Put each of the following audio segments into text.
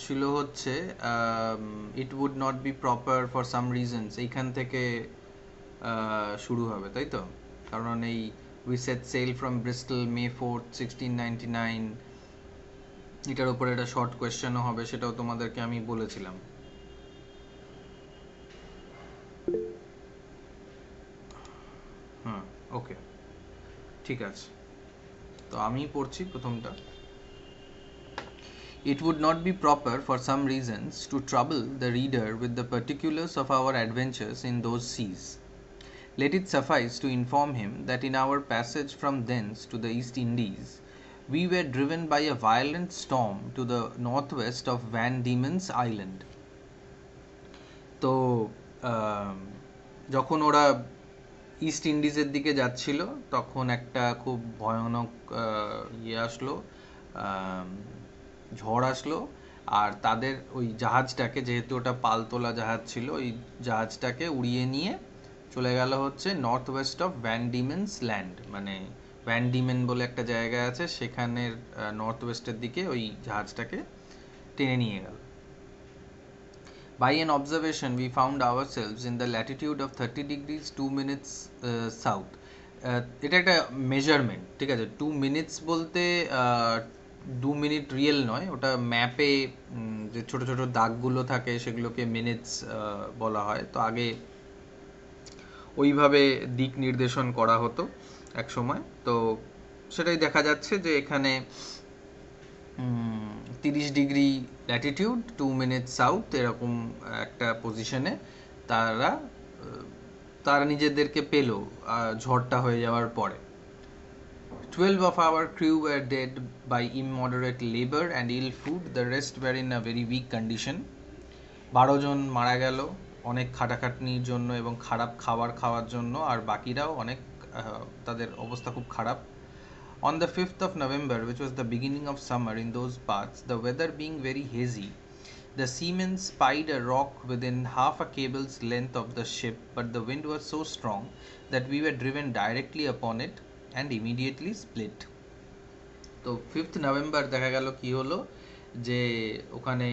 ছিল হচ্ছে it would not be proper for some reasons, এইখান থেকে শুরু হবে, তাই তো? কারণ এই we set sail from Bristol May 4, 1699, এটার উপরে একটা শর্ট কোয়েশ্চেনও হবে, সেটাও তোমাদেরকে আমি বলেছিলাম। হ্যাঁ, ওকে, ঠিক আছে। তো আমি পড়ছি প্রথমটা। It would not be proper for some reasons to trouble the reader with the particulars of our adventures in those seas. Let it suffice to inform him that in our passage from thence to the East Indies, we were driven by a violent storm to the northwest of Van Diemen's Island. তো আম, যখন ওরা east ইন্ডিজের দিকে যাচ্ছিল, তখন একটা খুব ভয়ানক আসলো, আম, ঝড় আসলো। আর তাদের ওই জাহাজটাকে, যেহেতু ওটা পালতোলা জাহাজ ছিল, ওই জাহাজটাকে উড়িয়ে নিয়ে চলে গেল হচ্ছে north West of van Diemen's land, মানে ভ্যান ডিমেন বলে একটা জায়গা আছে, সেখানের নর্থ ওয়েস্টের দিকে ওই জাহাজটাকে টেনে নিয়ে গেল। By an observation, we found ourselves in the latitude of 30 degrees 2 minutes south. এটা একটা মেজারমেন্ট, ঠিক আছে? 2 মিনিটস বলতে 2 মিনিট রিয়েল নয়, ওটা ম্যাপে যে ছোট ছোট দাগগুলো থাকে সেগুলোকে মিনিটস বলা হয়। তো আগে ওইভাবে দিক নির্দেশন করা হতো এক সময়। তো সেটাই দেখা যাচ্ছে যে এখানে 30 ডিগ্রি ল্যাটিটিউড 2 মিনিট সাউথ, এরকম একটা পজিশনে তারা তারা নিজেদেরকে পেল ঝড়টা হয়ে যাওয়ার পরে। 12 of our crew were dead by immoderate labor and ill food, the rest were in a very weak condition. 12 জন মারা গেল অনেক খাটাখাটনির জন্য এবং খারাপ খাবার খাওয়ার জন্য, আর বাকিরাও অনেক তাদের অবস্থা খুব খারাপ। On the 5th of November, which was the beginning of summer in those parts, the weather being very hazy, the seamen spied a rock within half a cable's length of the ship, but the wind was so strong that we were driven directly upon it and immediately split. তো 5th November দেখা গেল কি হলো, যে ওখানে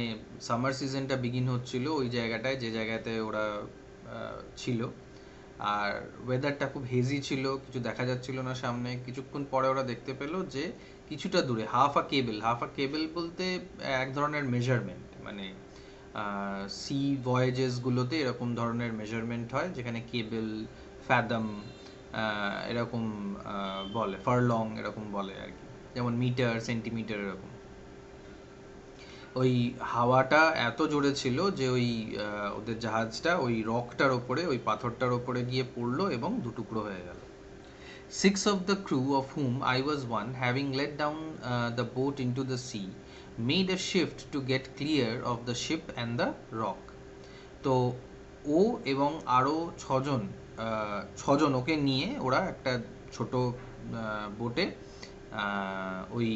summer সিজনটা begin হচ্ছিল ওই জায়গাটায়, যে জায়গাতে ওরা ছিল। আর ওয়েদারটা খুব হেজি ছিল, কিছু দেখা যাচ্ছিল না সামনে। কিছুক্ষণ পরে ওরা দেখতে পেলো যে কিছুটা দূরে হাফ আ কেবল বলতে এক ধরনের মেজারমেন্ট, মানে সি ভয়েজেসগুলোতে এরকম ধরনের মেজারমেন্ট হয়, যেখানে কেবল, ফ্যাদম, এরকম বলে, ফারলং এরকম বলে আর কি, যেমন মিটার, সেন্টিমিটার এরকম। ওই হাওয়াটা এত জোরে ছিল যে ওই ওদের জাহাজটা ওই রকটার ওপরে, ওই পাথরটার ওপরে গিয়ে পড়লো এবং দুটুকরো হয়ে গেল। 6 of the crew, of whom I was one, having let down the boat into the sea, made a shift to get clear of the ship and the rock. তো ও এবং আরও ছজন ওকে নিয়ে ওরা একটা ছোট বোটে ওই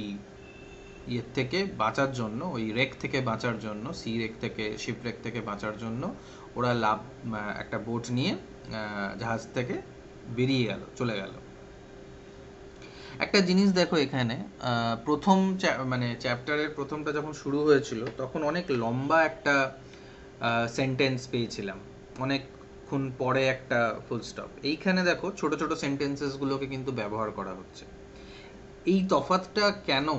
ইয়ের থেকে বাঁচার জন্য, ওই রেক থেকে বাঁচার জন্য, সি রেক থেকে, শিপ রেক থেকে বাঁচার জন্য ওরা একটা বোট নিয়ে জাহাজ থেকে বেরিয়ে গেল, চলে গেল। একটা জিনিস দেখো এখানে, প্রথম মানে চ্যাপ্টারের প্রথমটা যখন শুরু হয়েছিল তখন অনেক লম্বা একটা সেন্টেন্স পেয়েছিলাম, অনেকক্ষণ পরে একটা ফুল স্টপ। এইখানে দেখো ছোট ছোট সেন্টেন্সেসগুলোকে কিন্তু ব্যবহার করা হচ্ছে। এই তফাৎটা কেন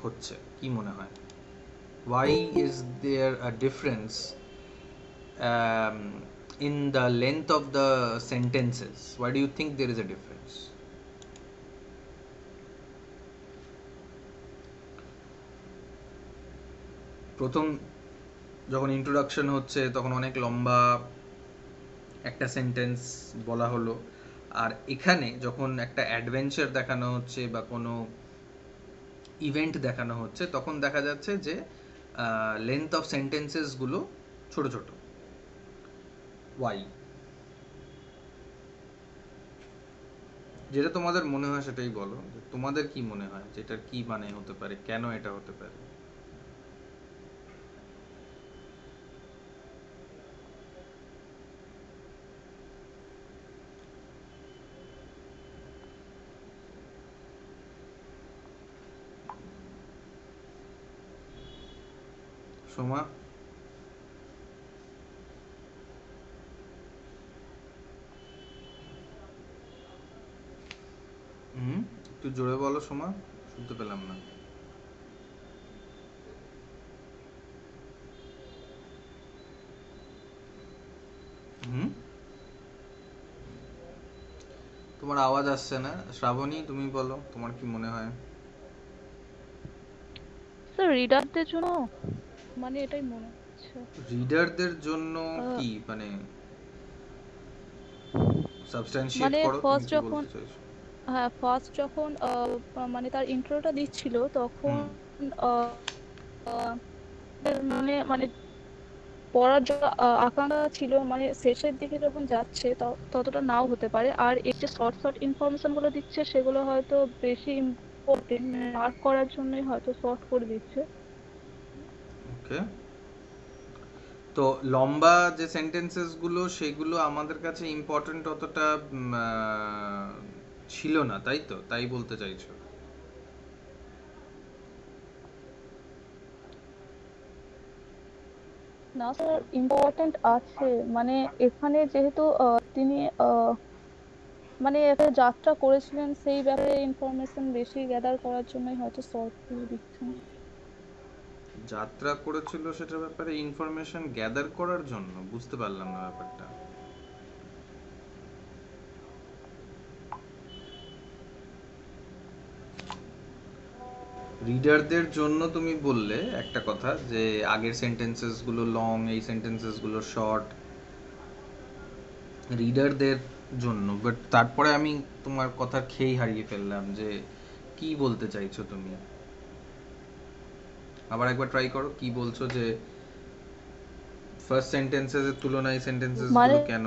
হচ্ছে, কি মনে হয়? Why is there a difference in the length of the sentences? Why do you think there is a difference? প্রথম যখন ইন্ট্রোডাকশন হচ্ছে তখন অনেক লম্বা একটা সেন্টেন্স বলা হলো, আর এখানে যখন একটা অ্যাডভেঞ্চার দেখানো হচ্ছে বা কোনো ইভেন্ট দেখানো হচ্ছে তখন দেখা যাচ্ছে যে লেন্থ অফ সেন্টেন্সেসগুলো ছোট ছোট। ওয়াই? যেটা তোমাদের মনে হয় সেটাই বলো, তোমাদের কি মনে হয় যেটার কি মানে হতে পারে, কেন এটা হতে পারে? সোমা, একটু জোরে বলো সোমা, শুনতে পেলাম না। হুম, তোমার আওয়াজ আসছে না। শ্রাবণী, তুমি বলো, তোমার কি মনে হয়? স্যার রিডারদের জন্য মানে এটাই মনে হচ্ছে। রিডারদের জন্য আহ, কি মানে? সাবস্ট্যান্সিয়েট মানে করো, তুমি ফার্স্ট কি যখন বলতে চাইছো? হ্যাঁ ফার্স্ট যখন মানে তার ইন্ট্রোটা দিচ্ছিল তখন হুম, আহ, আহ, মানে মানে পড়ার যে আকাঙ্ক্ষা ছিল মানে শেষের দিকে যখন যাচ্ছে ততটা নাও হতে পারে। আর এই যে শর্ট শর্ট ইনফরমেশন গুলো দিচ্ছে সেগুলো হয়তো বেশি ইম্পর্টেন্ট, মার্ক করার জন্যই হয়তো শর্ট করে দিচ্ছে। ওকে। তো লম্বা যে সেন্টেন্সেস গুলো সেগুলো আমাদের কাছে ইম্পর্ট্যান্ট অতটা ছিল না, তাই তো? তাই বলতে চাইছো? না স্যার, ইম্পর্টেন্ট আছে। মানে এখানে যেহেতু তিনি মানে একটা যাত্রা করেছিলেন সেই ব্যাপারে ইনফরমেশন বেশি গ্যাদার করার জন্যই হয়তো শর্ট করে দিচ্ছেন। যাত্রা করেছিল সেটার ব্যাপারে ইনফরমেশন গ্যাদার করার জন্য? বুঝতে পারলাম না ব্যাপারটা। রিডারদের জন্য তুমি বললে একটা কথা যে আগের সেন্টেন্সেস গুলো লং, এই সেন্টেন্সেস গুলো শর্ট, রিডারদের জন্য। বাট তারপরে আমি তোমার কথা খেয়েই হারিয়ে ফেললাম যে কি বলতে চাইছো তুমি। আবার একবার ট্রাই করো, কি বলছো যে ফার্স্ট সেন্টেন্সেস এর তুলনায় সেন্টেন্সেস মানে গুলো কেন?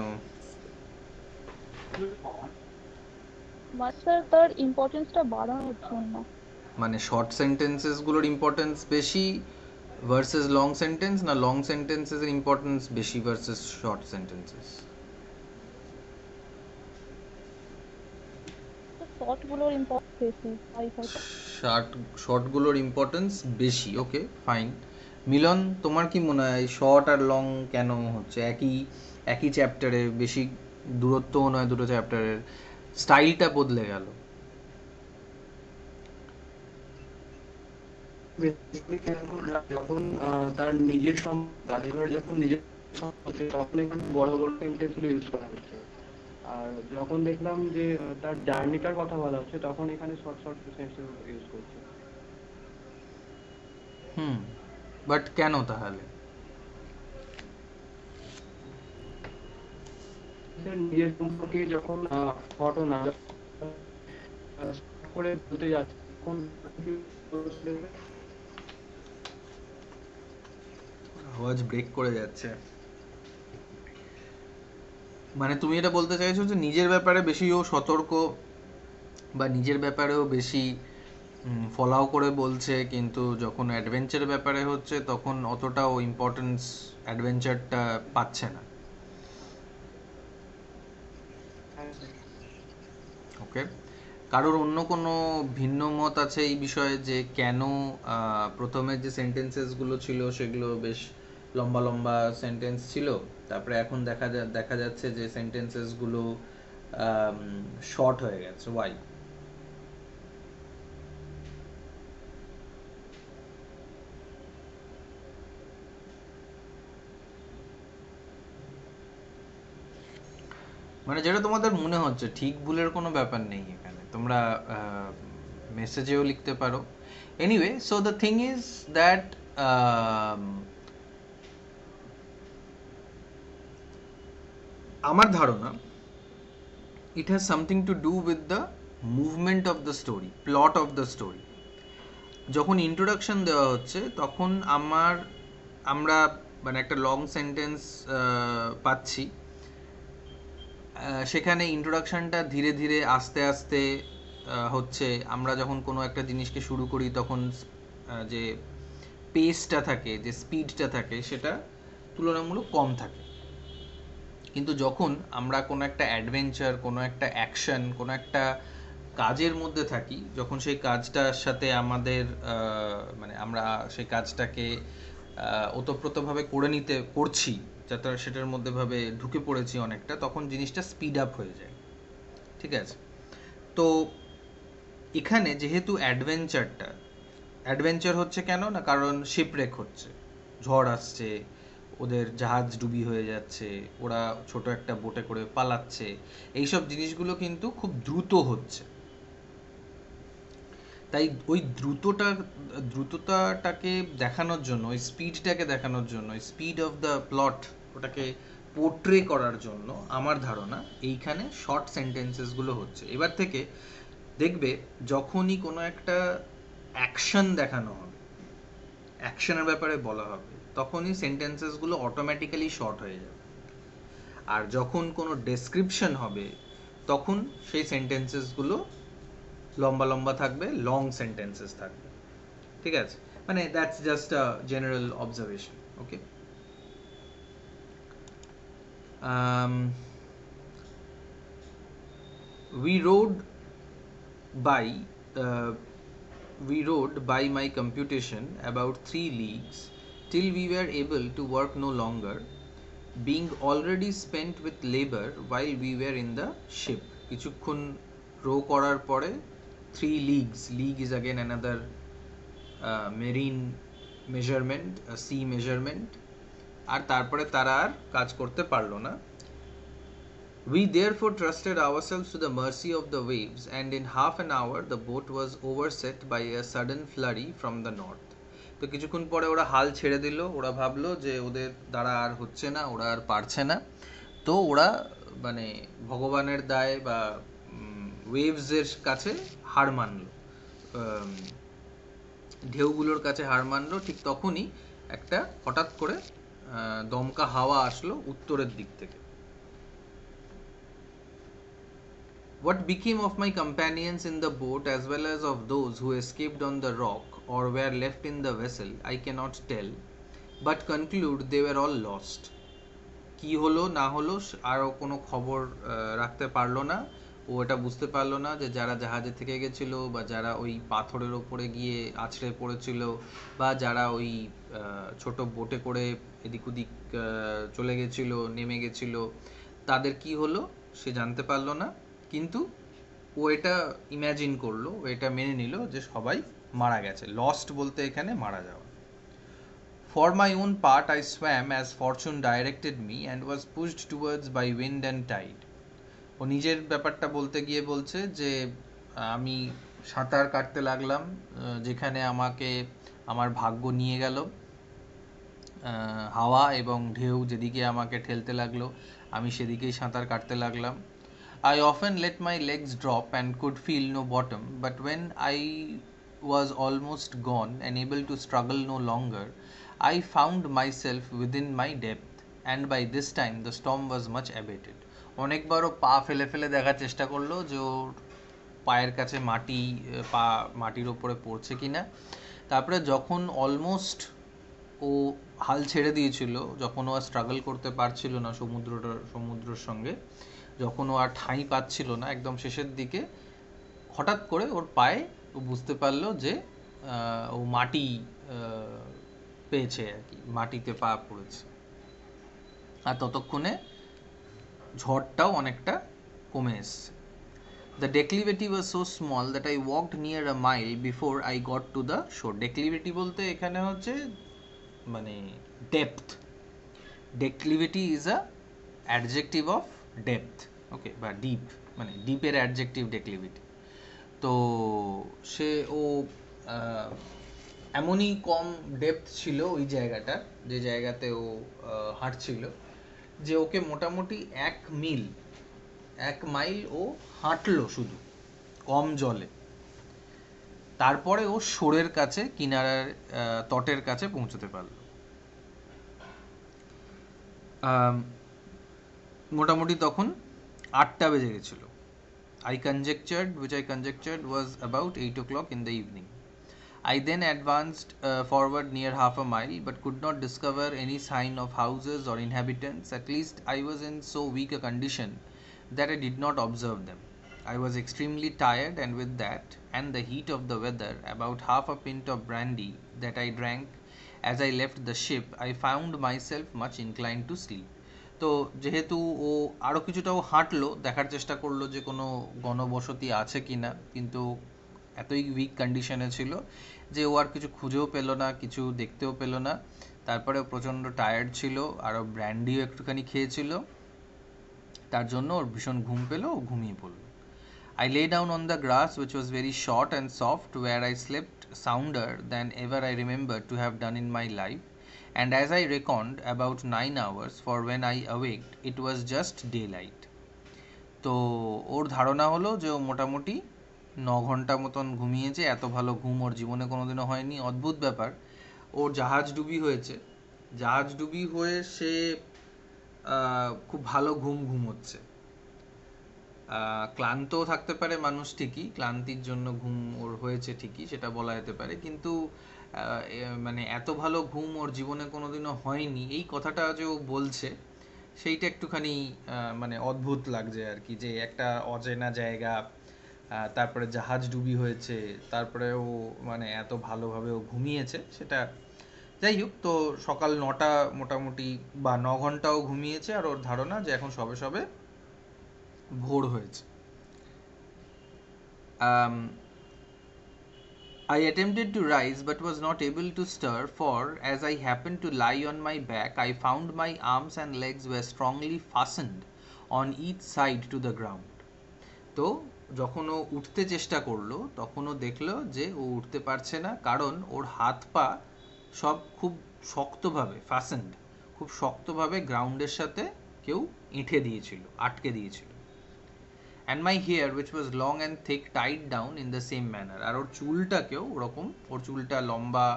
মানে স্যার তার ইম্পর্টেন্সটা বাড়ানোর জন্য। মানে শর্ট সেন্টেন্সেস গুলোর ইম্পর্টেন্স বেশি ভার্সেস লং সেন্টেন্স, না লং সেন্টেন্সেস এর ইম্পর্টেন্স বেশি ভার্সেস শর্ট সেন্টেন্সেস? শর্ট গুলোর ইম্পর্টেন্স বেশি তাই হয়তো। শর্ট শর্টগুলোর ইম্পর্টেন্স বেশি, ওকে ফাইন। মিলন, তোমার কি মনে হয় শর্ট আর লং কেন হচ্ছে? একই একই চ্যাপ্টারে, বেশি দূরত্বও নয় দুটো চ্যাপ্টারের, স্টাইলটা বদলে গেল। বেসিক্যালি যখন তার নিজের গালিভার যখন নিজের সম্পর্কে, তখন এখানে বড় বড় সেন্টেন্স গুলো ইউজ করা হচ্ছে। আর যখন দেখলাম যে তার জার্নিটার কথা বলা হচ্ছে, তখন এখানে শর্ট শর্ট সেন্টেন্স ইউজ করছে। হুম, বাট কেন তাহলে? তার নিজের সম্পর্কে যখন ঘটনা করে বলতে যাচ্ছে তখন আওয়াজ ব্রেক করে যাচ্ছে। মানে তুমি এটা বলতে চাইছো যে নিজের ব্যাপারে বেশি ও সতর্ক, বা নিজের ব্যাপারেও বেশি ফলাও করে বলছে, কিন্তু যখন অ্যাডভেঞ্চার ব্যাপারে হচ্ছে তখন অতটাও ইম্পর্টেন্স অ্যাডভেঞ্চারটা পাচ্ছে না। ওকে। কারোর অন্য কোনো ভিন্ন মত আছে এই বিষয়ে যে কেন প্রথমে যে সেন্টেন্সেসগুলো ছিল সেগুলো বেশ লম্বা লম্বা সেন্টেন্স ছিল, তারপরে এখন দেখা যাচ্ছে যে সেন্টেন্সেসগুলো শর্ট হয়ে গেছে, ওয়াই? মানে যেটা তোমাদের মনে হচ্ছে, ঠিক ভুলের কোনো ব্যাপার নেই এখানে, তোমরা মেসেজেও লিখতে পারো। Anyway, so the thing is that আমার ধারণা it has something to do with the movement of the story, plot of the story. যখন ইন্ট্রোডাকশন দেওয়া হচ্ছে তখন আমরা মানে একটা লং সেন্টেন্স পাচ্ছি, সেখানে ইন্ট্রোডাকশনটা ধীরে ধীরে আস্তে আস্তে হচ্ছে। আমরা যখন কোনো একটা জিনিসকে শুরু করি তখন যে পেসটা থাকে, যে স্পিডটা থাকে, সেটা তুলনামূলক কম থাকে। কিন্তু যখন আমরা কোনো একটা অ্যাডভেঞ্চার, কোনো একটা অ্যাকশন, কোনো একটা কাজের মধ্যে থাকি, যখন সেই কাজটার সাথে আমাদের মানে আমরা সেই কাজটাকে ওতপ্রোতভাবে করছি, যাতে সেটার মধ্যে ভাবে ঢুকে পড়েছি অনেকটা, তখন জিনিসটা স্পিড আপ হয়ে যায়। ঠিক আছে? তো এখানে যেহেতু অ্যাডভেঞ্চার হচ্ছে কেন না, কারণ শিপরেক হচ্ছে, ঝড় আসছে, ওদের জাহাজ ডুবি হয়ে যাচ্ছে, ওরা ছোট একটা বোটে করে পালাচ্ছে, এইসব জিনিসগুলো কিন্তু খুব দ্রুত হচ্ছে। তাই ওই দ্রুততাটাকে দেখানোর জন্য, ওই স্পিডটাকে দেখানোর জন্য, ওই স্পিড অফ দ্য প্লট ওটাকে পোর্ট্রে করার জন্য আমার ধারণা এইখানে শর্ট সেন্টেন্সেসগুলো হচ্ছে। এবার থেকে দেখবে যখনই কোনো একটা অ্যাকশন দেখানো হবে, অ্যাকশনের ব্যাপারে বলা হবে, তখনই সেন্টেন্সেসগুলো অটোমেটিক্যালি শর্ট হয়ে যাবে। আর যখন কোনো ডেসক্রিপশন হবে, তখন সেই সেন্টেন্সেসগুলো লম্বা লম্বা থাকবে, লং সেন্টেন্সেস থাকবে। ঠিক আছে? মানে that's just a general observation. Okay, we rode by uh, we rode by my computation about 3 leagues till we were able to work no longer, being already spent with labor while we were in the ship. কিছুক্ষণ row করার পরে 3 leagues, league is again another marine measurement, sea measurement, আর তারপরে তারা আর কাজ করতে পারলো না। We therefore trusted ourselves to the mercy of the waves, and in half an hour the boat was overset by a sudden flurry from the north. তো কিছুক্ষণ পরে ওরা হাল ছেড়ে দিল, ওরা ভাবলো যে ওদের দ্বারা আর হচ্ছে না, ওরা আর পারছে না। তো ওরা মানে ভগবানের দায় বা ওয়েভসের কাছে হার মানলো, ঢেউগুলোর কাছে হার মানলো। ঠিক তখনই একটা হঠাৎ করে দমকা হাওয়া আসলো উত্তরের দিক থেকে। What became of my companions in the boat as well as of those who escaped on the rock or were left in the vessel, I cannot tell, but conclude they were all lost. কি হলো না হলো আরও কোনো খবর রাখতে পারলো না। ও এটা বুঝতে পারলো না যে যারা জাহাজে থেকে গেছিল, বা যারা ওই পাথরের ওপরে গিয়ে আছড়ে পড়েছিল, বা যারা ওই ছোট বোটে করে এদিক ওদিক চলে গেছিল, নেমে গেছিল, তাদের কি হলো সে জানতে পারলো না। কিন্তু ও এটা ইম্যাজিন করলো, ও এটা মেনে নিল যে সবাই মারা গেছে। লস্ট বলতে এখানে মারা যাওয়া। For my own part, I swam as fortune directed me and was pushed towards by wind and tide. ও নিজের ব্যাপারটা বলতে গিয়ে বলছে যে আমি সাঁতার কাটতে লাগলাম যেখানে আমাকে আমার ভাগ্য নিয়ে গেল, হাওয়া এবং ঢেউ যেদিকে আমাকে ঠেলতে লাগলো আমি সেদিকেই সাঁতার কাটতে লাগলাম। I often let my legs drop and could feel no bottom, but when I was almost gone and able to struggle no longer, I found myself within my depth, and by this time the storm was much abated. অনেকবারও পা ফেলে ফেলে দেখার চেষ্টা করলো যে ওর পায়ের কাছে মাটির ওপরে পড়ছে কিনা। তারপরে যখন অলমোস্ট ও হাল ছেড়ে দিয়েছিল, যখন ও আর স্ট্রাগল করতে পারছিল না সমুদ্রের সঙ্গে, যখন ও আর ঠাঁই পাচ্ছিল না, একদম শেষের দিকে হঠাৎ করে ওর পায়ে ও বুঝতে পারলো যে ও মাটি পেয়েছে আর কি, মাটিতে পা পড়েছে। আর ততক্ষণে ঝড়টাও অনেকটা কমে এসছে। The declivity was so small that I walked near a mile before I got to the shore. Declivity বলতে এখানে হচ্ছে মানে depth. Declivity is a adjective of depth, ওকে, বা ডিপ, মানে ডিপের অ্যাডজেক্টিভ ডেক্লিভিটি। তো সে ও এমনই কম ডেপথ ছিল ওই জায়গাটা, যে জায়গাতে ও হাঁটছিল, যে ওকে মোটামুটি 1 মাইল ও হাঁটলো শুধু কম জলে। তারপরে ও শোরের কাছে, কিনারার তটের কাছে পৌঁছতে পারলো। মোটামুটি তখন 8টা বেজে গেছিল। which I conjectured was about 8 o'clock in the evening. I then advanced forward near half a mile, but could not discover any sign of houses or inhabitants. At least I was in so weak a condition that I did not observe them. I was extremely tired, and with that and the heat of the weather, about half a pint of brandy that I drank As I left the ship, I found myself much inclined to sleep. তো যেহেতু ও আরও কিছুটা ও হাঁটলো, দেখার চেষ্টা করলো যে কোনো গণবসতি আছে কি না, কিন্তু এতই উইক কন্ডিশনে ছিল যে ও আর কিছু খুঁজেও পেলো না, কিছু দেখতেও পেলো না। তারপরে প্রচণ্ড টায়ার্ড ছিল, আরও ব্র্যান্ডিও একটুখানি খেয়েছিল, তার জন্য ওর ভীষণ ঘুম পেলো, ও ঘুমিয়ে পড়লো। I lay down on the grass, which was very short and soft, where I slept sounder than ever I remembered to have done in my life. And as I reckoned, about 9 hours, for when I awaked, it was just daylight. তো ওর ধারণা হলো যে ও মোটামুটি 9 ঘন্টা মতন ঘুমিয়েছে। এত ভালো ঘুম ওর জীবনে কোনোদিনও হয়নি। অদ্ভুত ব্যাপার, ওর জাহাজ ডুবি হয়েছে, জাহাজ ডুবি হয়ে সে খুব ভালো ঘুমোচ্ছে। ক্লান্তও থাকতে পারে মানুষ, ঠিকই ক্লান্তির জন্য ঘুম ওর হয়েছে, ঠিকই সেটা বলা যেতে পারে, কিন্তু মানে এত ভালো ঘুম ওর জীবনে কোনোদিনও হয়নি, এই কথাটা যে ও বলছে সেইটা একটুখানি মানে অদ্ভুত লাগছে আর কি, যে একটা অচেনা জায়গা, তারপরে জাহাজ ডুবি হয়েছে, তারপরে ও মানে এত ভালোভাবে ও ঘুমিয়েছে সেটা। যাই হোক, তো সকাল 9টা মোটামুটি বা 9 ঘন্টাও ঘুমিয়েছে, আর ওর ধারণা যে এখন সবে সবে ভোর হয়েছে। I attempted to rise but was not able to stir, for as I happened to lie on my back, I found my arms and legs were strongly fastened on each side to the ground. তো যখন ও উঠতে চেষ্টা করলো, তখন ও দেখলো যে ও উঠতে পারছে না, কারণ ওর হাত পা সব খুব শক্তভাবে fastened, খুব শক্তভাবে গ্রাউন্ডের সাথে কেউ এঁঠে দিয়েছিল, আটকে দিয়েছিল। And my hair, which was long and thick, tied down in the same manner. আর ওর চুলটাকেও ওরকম, ওর চুলটা লম্বা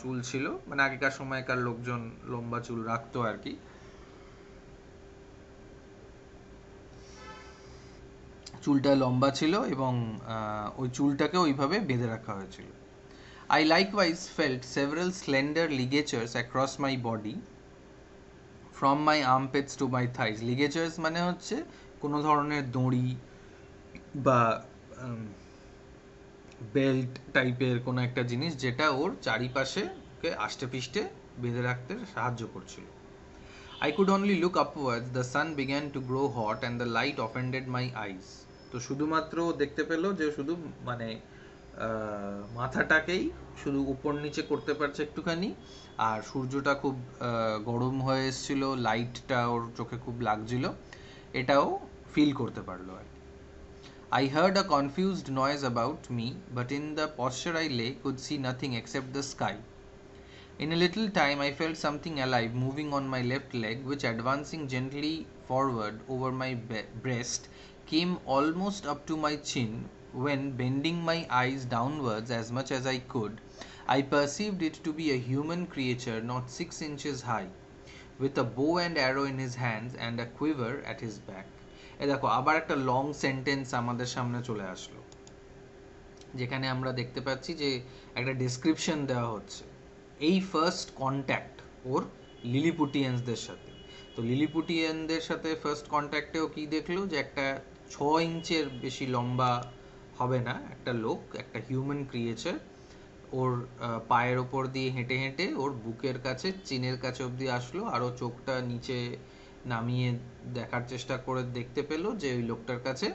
চুল ছিল, মানে আগেকার সময়কার লোকজন লম্বা চুল রাখতো আর কি, চুলটা লম্বা ছিল এবং ওই চুলটাকে ওইভাবে বেঁধে রাখা হয়েছিল। I likewise felt several slender ligatures across my body, from my armpits to my thighs. Ligatures মানে হচ্ছে কোনো ধরনের দড়ি বা বেল্ট টাইপের কোনো একটা জিনিস, যেটা ওর চারিপাশে ওকে আষ্টে পিষ্টে বেঁধে রাখতে সাহায্য করছিল। I could only look upwards. The sun began to grow hot and the light offended my eyes. তো শুধুমাত্র দেখতে পেলো যে শুধু মানে মাথাটাকেই শুধু উপর নিচে করতে পারছে একটুখানি, আর সূর্যটা খুব গরম হয়ে এসেছিল, লাইটটা ওর চোখে খুব লাগছিল, এটাও ফিল করতে পারলো আর কি। I heard a confused noise about me, but in the posture I lay, could see nothing except the sky. In a little time I felt something alive moving on my left leg, which, advancing gently forward over my breast, came almost up to my chin, when, bending my eyes downwards as much as I could, I perceived it to be a human creature not 6 inches high, with a bow and arrow in his hands and a quiver at his back. এ দেখো, আবার একটা long sentence আমাদের সামনে চলে আসলো, যেখানে আমরা দেখতে পাচ্ছি যে একটা ডেসক্রিপশন দেওয়া হচ্ছে এই ফার্স্ট কন্ট্যাক্ট ওর লিলিপুটিয়ানসদের সাথে। তো লিলিপুটিয়ানদের সাথে ফার্স্ট কন্ট্যাক্টেও কি দেখলো, যে একটা 6 ইঞ্চের বেশি লম্বা হবে না একটা লোক, একটা হিউম্যান ক্রিয়েচার, ওর পায়ের ওপর দিয়ে হেঁটে হেঁটে ওর বুকের কাছে, চিনের কাছে অবধি আসলো, আর ও চোখটা নিচে নামিয়ে দেখার চেষ্টা করে দেখতে পেলো যে ওই লোকটার কাছে,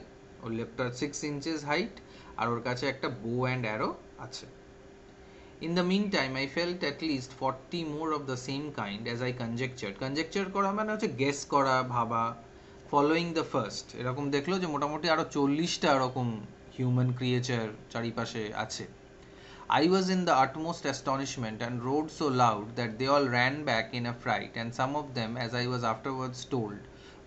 ওর লোকটার 6 inches হাইট, আর ওর কাছে একটা বো অ্যান্ড অ্যারো আছে। In the meantime, I felt at least 40 more of the same kind, as I conjectured. Conjecture করা মানে হচ্ছে গেস করা, ভাবা। Following the first, এরকম দেখলো যে মোটামুটি আরো 40টা এরকম হিউম্যান ক্রিয়েচার চারিপাশে আছে। I was in the utmost astonishment and roared so loud that they all ran back in a fright, and some of them, as I was afterwards told,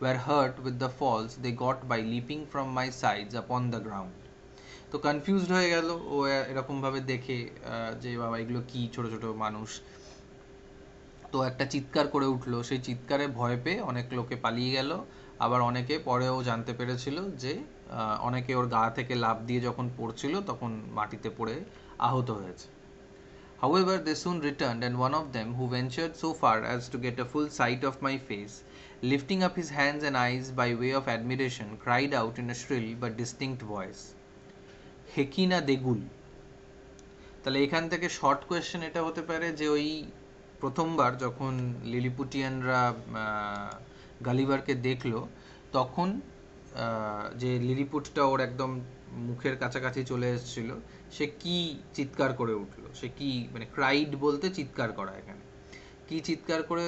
were hurt with the falls they got by leaping from my sides upon the ground. তো confused হয়ে গেল ও এরকমভাবে দেখে, যে বাবা এগুলো কি, ছোট ছোট মানুষ। তো একটা চিৎকার করে উঠলো, সেই চিৎকারে ভয় পেয়ে অনেক লোকে পালিয়ে গেল, আবার অনেকে পরেও জানতে পেরেছিল যে অনেকে ওর গা থেকে লাফ দিয়ে যখন পড়ছিল তখন মাটিতে পড়ে আহত হয়েছে। However, they soon returned, and one of them, who ventured so far as to get a full sight of my face, lifting up his hands and eyes by way of admiration, cried out in a shrill but distinct voice, হেকি না দেগুল। তাহলে এখান থেকে short question এটা হতে পারে যে ওই প্রথমবার যখন লিলিপুটিয়ানরা গালিভারকে দেখলো, তখন যে লিলিপুটটা ওর একদম মুখের কাছাকাছি চলে এসেছিল, সে কি চিৎকার করে উঠলো, সে কি মানে ক্রাইড বলতে চিৎকার করা, এখানে কি চিৎকার করে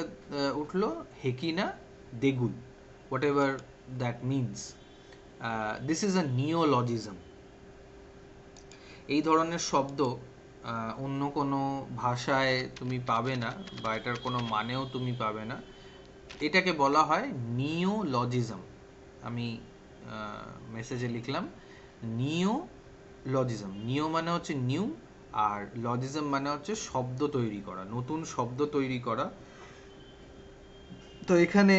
উঠলো, hekinah degul, whatever that means. This is a neologism. এই ধরনের শব্দ অন্য কোনো ভাষায় তুমি পাবে না, বা এটার কোনো মানেও তুমি পাবে না। এটাকে বলা হয় নিওলজিজম। আমি মেসেজে লিখলাম নিওলজিজম। নিও মানে হচ্ছে নিউ, আর লজিজম মানে হচ্ছে শব্দ তৈরি করা, নতুন শব্দ তৈরি করা। তো এখানে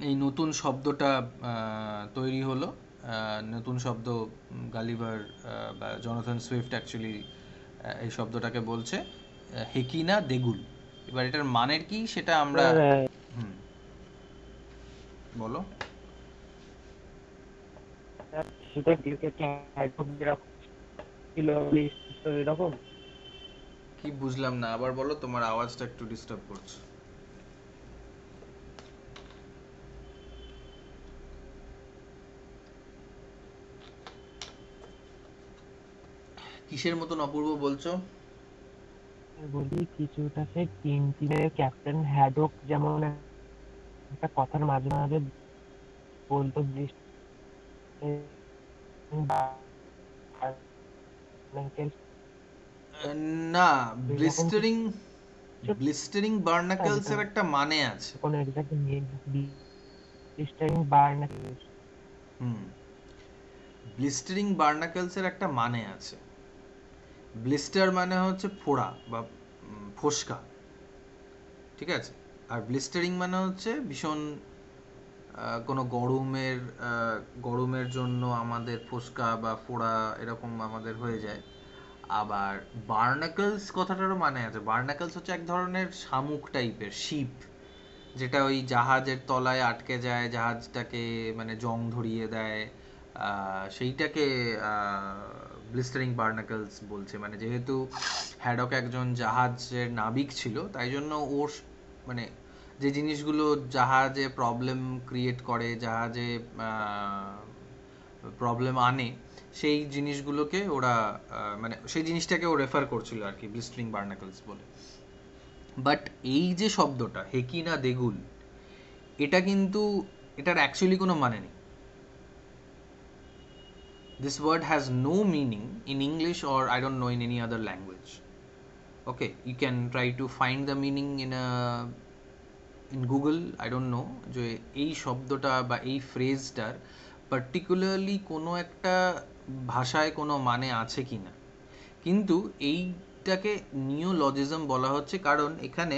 এই নতুন শব্দটা তৈরি হলো, নতুন শব্দ। গালিভার বা জনাথন সুইফট অ্যাকচুয়ালি এই শব্দটাকে বলছে হেকিনা দেগুল। এবার এটার মানের কি সেটা আমরা হুম বলো। সেটা এরকম কি বুঝলাম না, আবার বলো, তোমার আওয়াজটা একটু ডিস্টার্ব করছে। কিসের মতন অপূর্ব বলছো? বলি কিছুটা সে টিনের ক্যাপ্টেন হ্যাডক যেমন একটা কথার মাঝে মাঝে বলতো না, এরকম ব্লিস্টারিং কিছু ব্লিস্টারিং বার্নাকেলস যেটা এর একটা মানে আছে। কোনো এক্সাক্ট বার না হুম, ব্লিস্টারিং বার্নাকেলস এর একটা মানে আছে। ব্লিস্টার মানে হচ্ছে ফোড়া বা ফোস্কা, ঠিক আছে? আর ব্লিস্টারিং মানে হচ্ছে ভীষণ কোনো গরমের জন্য আমাদের ফোস্কা বা ফোড়া এরকম আমাদের হয়ে যায়। আবার বার্নাকলস কথাটারও মানে আছে। বার্নাকলস হচ্ছে এক ধরনের শামুক টাইপের শিপ, যেটা ওই জাহাজের তলায় আটকে যায়, জাহাজটাকে মানে জং ধরিয়ে দেয়। সেইটাকে ব্লিস্টারিং বার্নাকলস বলছে। মানে যেহেতু হ্যাডক একজন জাহাজের নাবিক ছিল, তাই জন্য ওর মানে যে জিনিসগুলো জাহাজে প্রবলেম ক্রিয়েট করে, জাহাজে প্রবলেম আনে, সেই জিনিসগুলোকে ওরা মানে সেই জিনিসটাকে ও রেফার করছিল আর কি, ব্লিস্টারিং বার্নাকলস বলে। বাট এই যে শব্দটা হেকিনা দেগুল, এটা কিন্তু এটার অ্যাকচুয়ালি কোনো মানে নেই। This word has no meaning in English, or I don't know in any other language. Okay, you can try to find the meaning in Google. I don't know যে এই শব্দটা বা এই ফ্রেজটার পার্টিকুলারলি কোনো একটা ভাষায় কোনো মানে আছে কি না। কিন্তু এইটাকে নিওলজিজম বলা হচ্ছে কারণ এখানে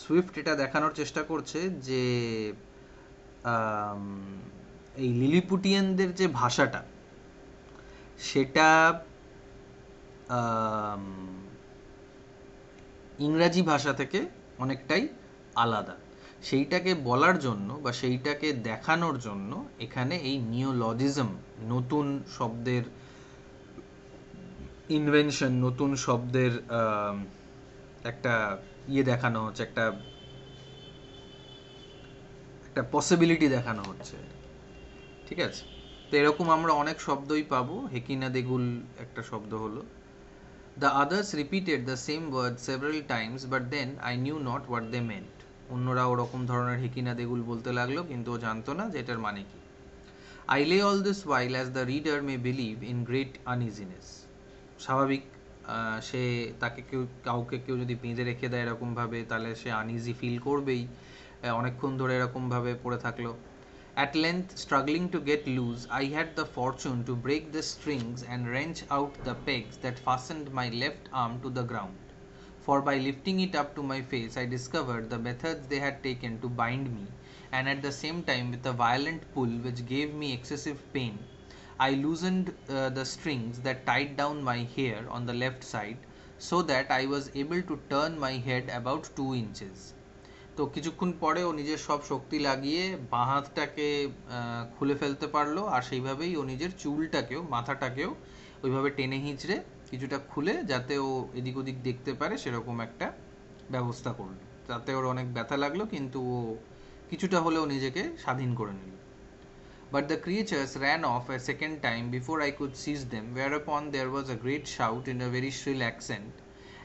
সুইফট এটা দেখানোর চেষ্টা করছে যে আম, এই লিলিপুটিয়ানদের যে ভাষাটা, সেটা আম, ইংরাজি ভাষা থেকে অনেকটাই আলাদা। সেইটাকে বলার জন্য বা সেইটাকে দেখানোর জন্য এখানে এই নিওলজিজম, নতুন শব্দের ইনভেনশন, নতুন শব্দের একটা দেখানো হচ্ছে, একটা একটা পসিবিলিটি দেখানো হচ্ছে, ঠিক আছে? তো এরকম আমরা অনেক শব্দই পাবো। হেকিনা দেগুল একটা শব্দ হলো। The others repeated the same word several times, but then I knew not what they meant. অন্যরা ওরকম ধরনের হেকিনা দেগুল বলতে লাগলো, কিন্তু ও জানতো না যে এটার মানে কি। I lay all this while, as the reader may believe, in great uneasiness. স্বাভাবিক, সে তাকে কাউকে কেউ যদি বেঁধে রেখে দেয় এরকমভাবে, তাহলে সে আনইজি ফিল করবেই। অনেকক্ষণ ধরে এরকমভাবে পড়ে থাকলো। At length, struggling to get loose, I had the fortune to break the strings and wrench out the pegs that fastened my left arm to the ground. For by lifting it up to my face, I discovered the methods they had taken to bind me, and at the same time, with a violent pull which gave me excessive pain, I loosened the strings that tied down my hair on the left side, so that I was able to turn my head about 2 inches. তো কিছুক্ষণ পরে ও নিজের সব শক্তি লাগিয়ে বাঁ হাতটাকে খুলে ফেলতে পারলো, আর সেইভাবেই ও নিজের চুলটাকেও, মাথাটাকেও ওইভাবে টেনে হিঁচড়ে কিছুটা খুলে যাতে ও এদিক ওদিক দেখতে পারে সেরকম একটা ব্যবস্থা করলো। তাতে ওর অনেক ব্যথা লাগলো, কিন্তু ও কিছুটা হলেও নিজেকে স্বাধীন করে নিল। But the creatures ran off a second time before I could seize them, whereupon there was a great shout in a very shrill accent,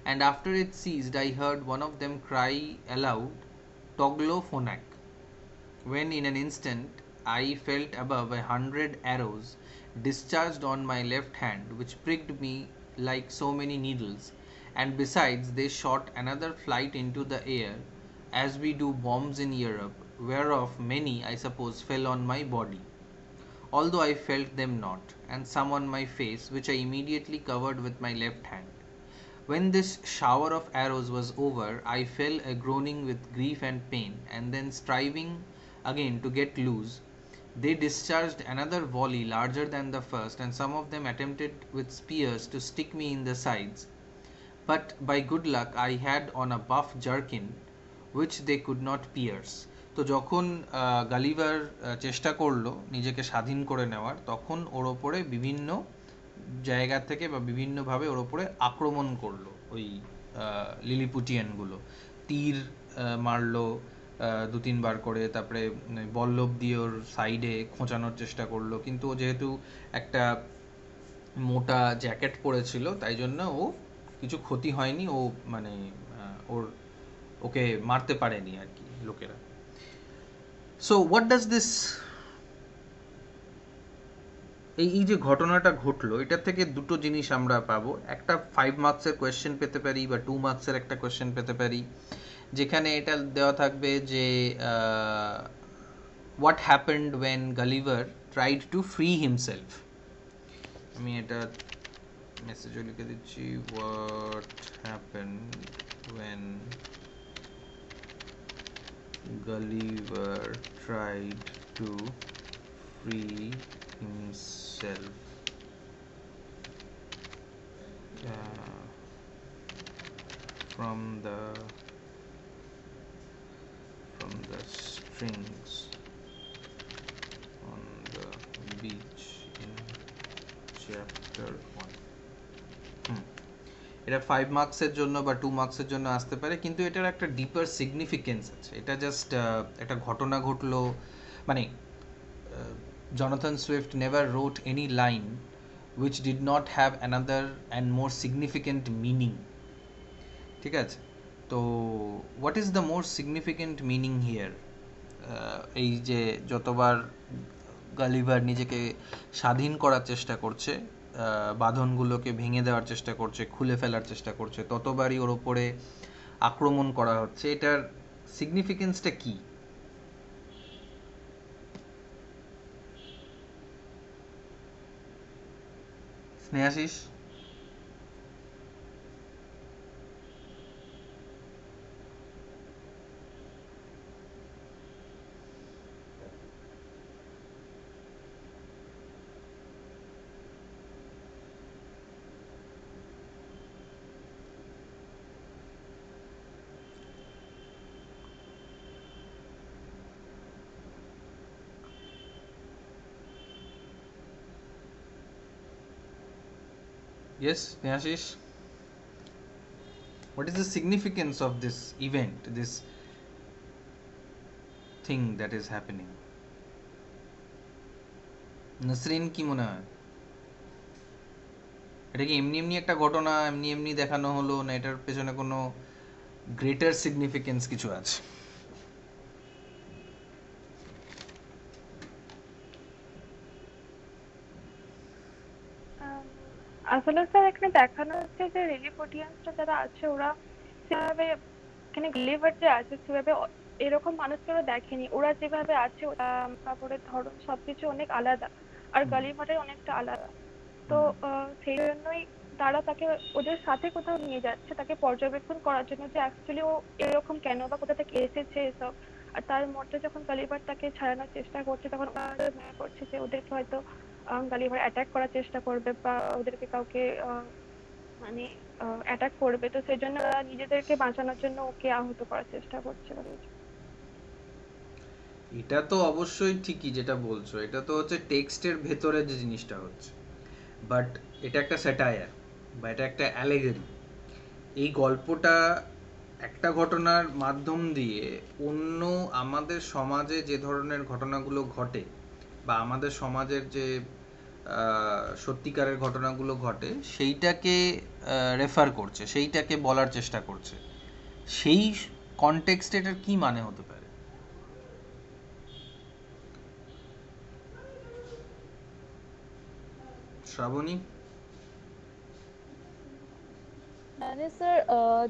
and after it ceased I heard one of them cry aloud, Toglophonac, when in an instant I felt above 100 arrows discharged on my left hand, which pricked me like so many needles, and besides they shot another flight into the air, as we do bombs in Europe, whereof many, I suppose, fell on my body, although I felt them not, and some on my face, which I immediately covered with my left hand. When this shower of arrows was over, I fell a groaning with grief and pain, and then striving again to get loose, they discharged another volley larger than the first, and some of them attempted with spears to stick me in the sides. But by good luck I had on a buff jerkin, which they could not pierce. তো যখন Gulliver চেষ্টা করলো নিজেকে স্বাধীন করে নেওয়ার, তখন ওর ওপরে বিভিন্ন জায়গা থেকে বা বিভিন্নভাবে ওর ওপরে আক্রমণ করলো ওই লিলিপুটিয়ানগুলো। তীর মারলো দু তিনবার করে, তারপরে বল্লভ দিয়ে ওর সাইডে খোঁচানোর চেষ্টা করলো, কিন্তু ও যেহেতু একটা মোটা জ্যাকেট পরেছিল তাই জন্য ও কিছু ক্ষতি হয়নি, ও মানে ওকে মারতে পারেনি আর কি লোকেরা। সো হোয়াট ডাজ দিস, এই যে ঘটনাটা ঘটলো, এটার থেকে দুটো জিনিস আমরা পাবো। একটা 5 মার্কসের কোয়েশ্চেন পেতে পারি, বা 2 মার্কসের একটা কোয়েশ্চেন পেতে পারি, যেখানে এটা দেওয়া থাকবে যে what happened when Gulliver tried to free himself. আমি এটা মেসেজও লিখে দিচ্ছি, what happened when Gulliver tried to free himself from the strings on the beach in chapter 1. এটা 5 মার্কসের জন্য বা 2 মার্কসের জন্য আসতে পারে, কিন্তু এটার একটা ডিপার সিগনিফিকেন্স আছে। এটা জাস্ট একটা ঘটনা ঘটলো, মানে Jonathan Swift never wrote any line which did not have another and more significant meaning. ঠিক আছে, তো what is the more significant meaning here? এই যে যতবার গালিভার নিজেকে স্বাধীন করার চেষ্টা করছে, বাঁধনগুলোকে ভেঙে দেওয়ার চেষ্টা করছে, খুলে ফেলার চেষ্টা করছে, ততবারই ওর ওপরে আক্রমণ করা হচ্ছে। এটার সিগনিফিকেন্সটা কি? Snehashis? Yes, Snehashish? What is the significance of this event, this thing that is happening? নসরিন, কি মনে হয়? এটা কি এমনি এমনি একটা ঘটনা, এমনি এমনি দেখানো হলো, না এটার পেছনে কোনো গ্রেটার সিগনিফিকেন্স কিছু আছে? আসলে স্যার এখানে দেখানো হচ্ছে যে লিলিপুটিয়ানসরা যারা আছে ওরা সেভাবে, এখানে গ্লিভার যে আছে সেভাবে এরকম মানুষকে ওরা দেখেনি। ওরা যেভাবে আছে কাপড়ের ধরন সবকিছু অনেক আলাদা, আর গালিভারের অনেকটা আলাদা। তো সেই জন্যই তারা তাকে ওদের সাথে কোথাও নিয়ে যাচ্ছে, তাকে পর্যবেক্ষণ করার জন্য যে অ্যাকচুয়ালি ও এরকম কেন বা কোথা থেকে এসেছে এসব। আর তার মধ্যে যখন গালিভার তাকে ছাড়ানোর চেষ্টা করছে, তখন ওরা মনে করছে যে ওদেরকে হয়তো গালিভার অ্যাটাক করার চেষ্টা করবে, বা ওদেরকে কাউকে মানে অ্যাটাক করবে। তো সেই জন্য ওরা নিজেদেরকে বাঁচানোর জন্য ওকে আহত করার চেষ্টা করছে। এটা তো অবশ্যই ঠিকই যেটা বলছো, এটা তো হচ্ছে টেক্সটের ভেতরে যে জিনিসটা হচ্ছে, বাট এটা একটা স্যাটায়ার, বা এটা একটা অ্যালেগরি। এই গল্পটা একটা ঘটনার মাধ্যম দিয়ে অন্য আমাদের সমাজে যে ধরনের ঘটনাগুলো ঘটে বা আমাদের সমাজের যে সত্যিকারের ঘটনাগুলো ঘটে সেইটাকে রেফার করছে, সেইটাকে বলার চেষ্টা করছে। সেই কনটেক্সটে এটার কি মানে হতে পারে? শ্রাবণী? মানে স্যার,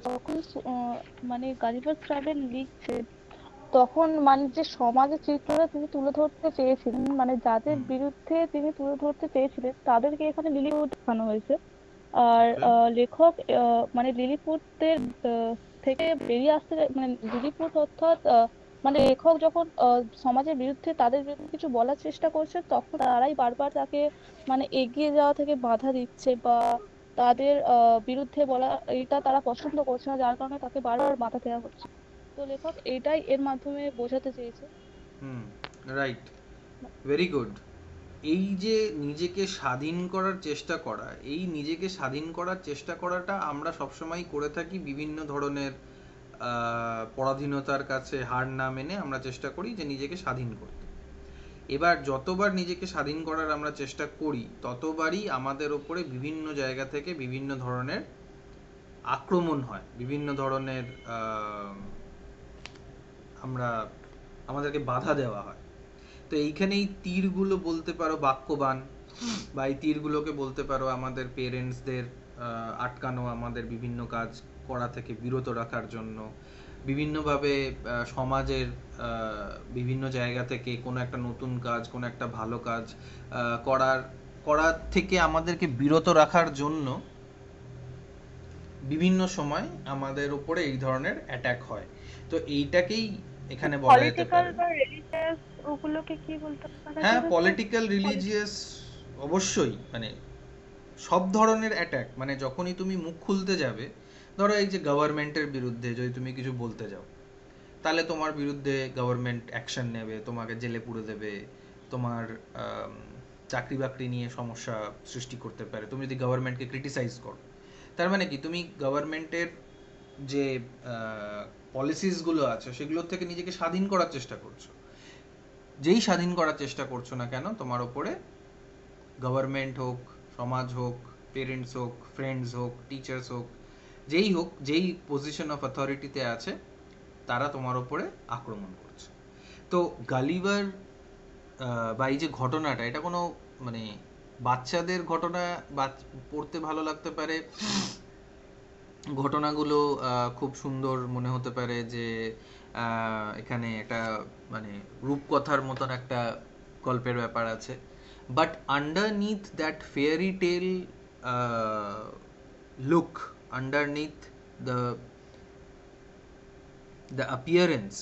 যখন মানে গালিভার ট্রাভেল লিখছে, তখন মানে যে সমাজের চিত্রটা তিনি তুলে ধরতে চেয়েছিলেন, মানে যাদের হুম। বিরুদ্ধে তিনি তুলে ধরতে চেয়েছিলেন তাদেরকে এখানে লিলিপুট দেখানো হয়েছে। আর ওকে। লেখক মানে লিলিপুটদের থেকে বেরিয়ে আসতে মানে লিলিপুট অর্থাৎ মানে লেখক যখন সমাজের বিরুদ্ধে তাদের বিরুদ্ধে কিছু বলার চেষ্টা করছে, তখন তারাই বারবার তাকে মানে এগিয়ে যাওয়া থেকে বাধা দিচ্ছে, বা তাদের বিরুদ্ধে বলা এটা তারা পছন্দ করছে না, যার কারণে তাকে বারবার বাধা দেওয়া হচ্ছে। তো লেখক এটাই এর মাধ্যমে বোঝাতে চেয়েছে। হুম। রাইট। Very good. এই যে নিজেকে স্বাধীন করার চেষ্টা করা, এই নিজেকে স্বাধীন করার চেষ্টা করাটা আমরা সবসময় করে থাকি বিভিন্ন ধরনের পরাধীনতার কাছে হার না মেনে আমরা চেষ্টা করি যে নিজেকে স্বাধীন করতে। এবার যতবার নিজেকে স্বাধীন করার আমরা চেষ্টা করি ততবারই আমাদের ওপরে বিভিন্ন জায়গা থেকে বিভিন্ন ধরনের আক্রমণ হয়, বিভিন্ন ধরনের আমরা আমাদেরকে বাধা দেওয়া হয়। তো এইখানে এই তীরগুলো বলতে পারো বাক্যবান, বা এই তীরগুলোকে বলতে পারো আমাদের পেরেন্টসদের আটকানো, আমাদের বিভিন্ন কাজ করা থেকে বিরত রাখার জন্য, বিভিন্নভাবে সমাজের বিভিন্ন জায়গা থেকে কোনো একটা নতুন কাজ, কোনো একটা ভালো কাজ করার থেকে আমাদেরকে বিরত রাখার জন্য বিভিন্ন সময় আমাদের উপরে এই ধরনের অ্যাটাক হয়। তো এইটাকেই এখানে বলা যেতে পলিটিক্যাল পারে। বা রিলিজিয়াস ওগুলোকে কি বলতে পারা হ্যাঁ, যাবে স্যার? পলিটিক্যাল, রিলিজিয়াস, অবশ্যই। মানে সব ধরনের অ্যাটাক, মানে যখনই তুমি মুখ খুলতে যাবে, ধরো এই যে গভর্নমেন্টের বিরুদ্ধে যদি তুমি কিছু বলতে যাও, তাহলে তোমার বিরুদ্ধে গভর্নমেন্ট অ্যাকশন নেবে, তোমাকে জেলে পুরে দেবে, তোমার চাকরি বাকরি নিয়ে সমস্যা সৃষ্টি করতে পারে তুমি যদি গভর্নমেন্টকে ক্রিটিসাইজ করো। তার মানে কি, তুমি গভর্নমেন্টের যে পলিসিসগুলো আছে সেগুলোর থেকে নিজেকে স্বাধীন করার চেষ্টা করছো। যেই স্বাধীন করার চেষ্টা করছো না কেন, তোমার ওপরে গভর্নমেন্ট হোক, সমাজ হোক, পেরেন্টস হোক, ফ্রেন্ডস হোক, টিচার্স হোক, যেই হোক, যেই পজিশন অফ অথরিটিতে আছে, তারা তোমার ওপরে আক্রমণ করছে। তো গালিভার বা এই যে ঘটনাটা, এটা কোনো মানে বাচ্চাদের ঘটনা পড়তে ভালো লাগতে পারে, ঘটনাগুলো খুব সুন্দর মনে হতে পারে যে এখানে একটা মানে রূপকথার মতন একটা গল্পের ব্যাপার আছে, but underneath that fairy tale look, underneath the the appearance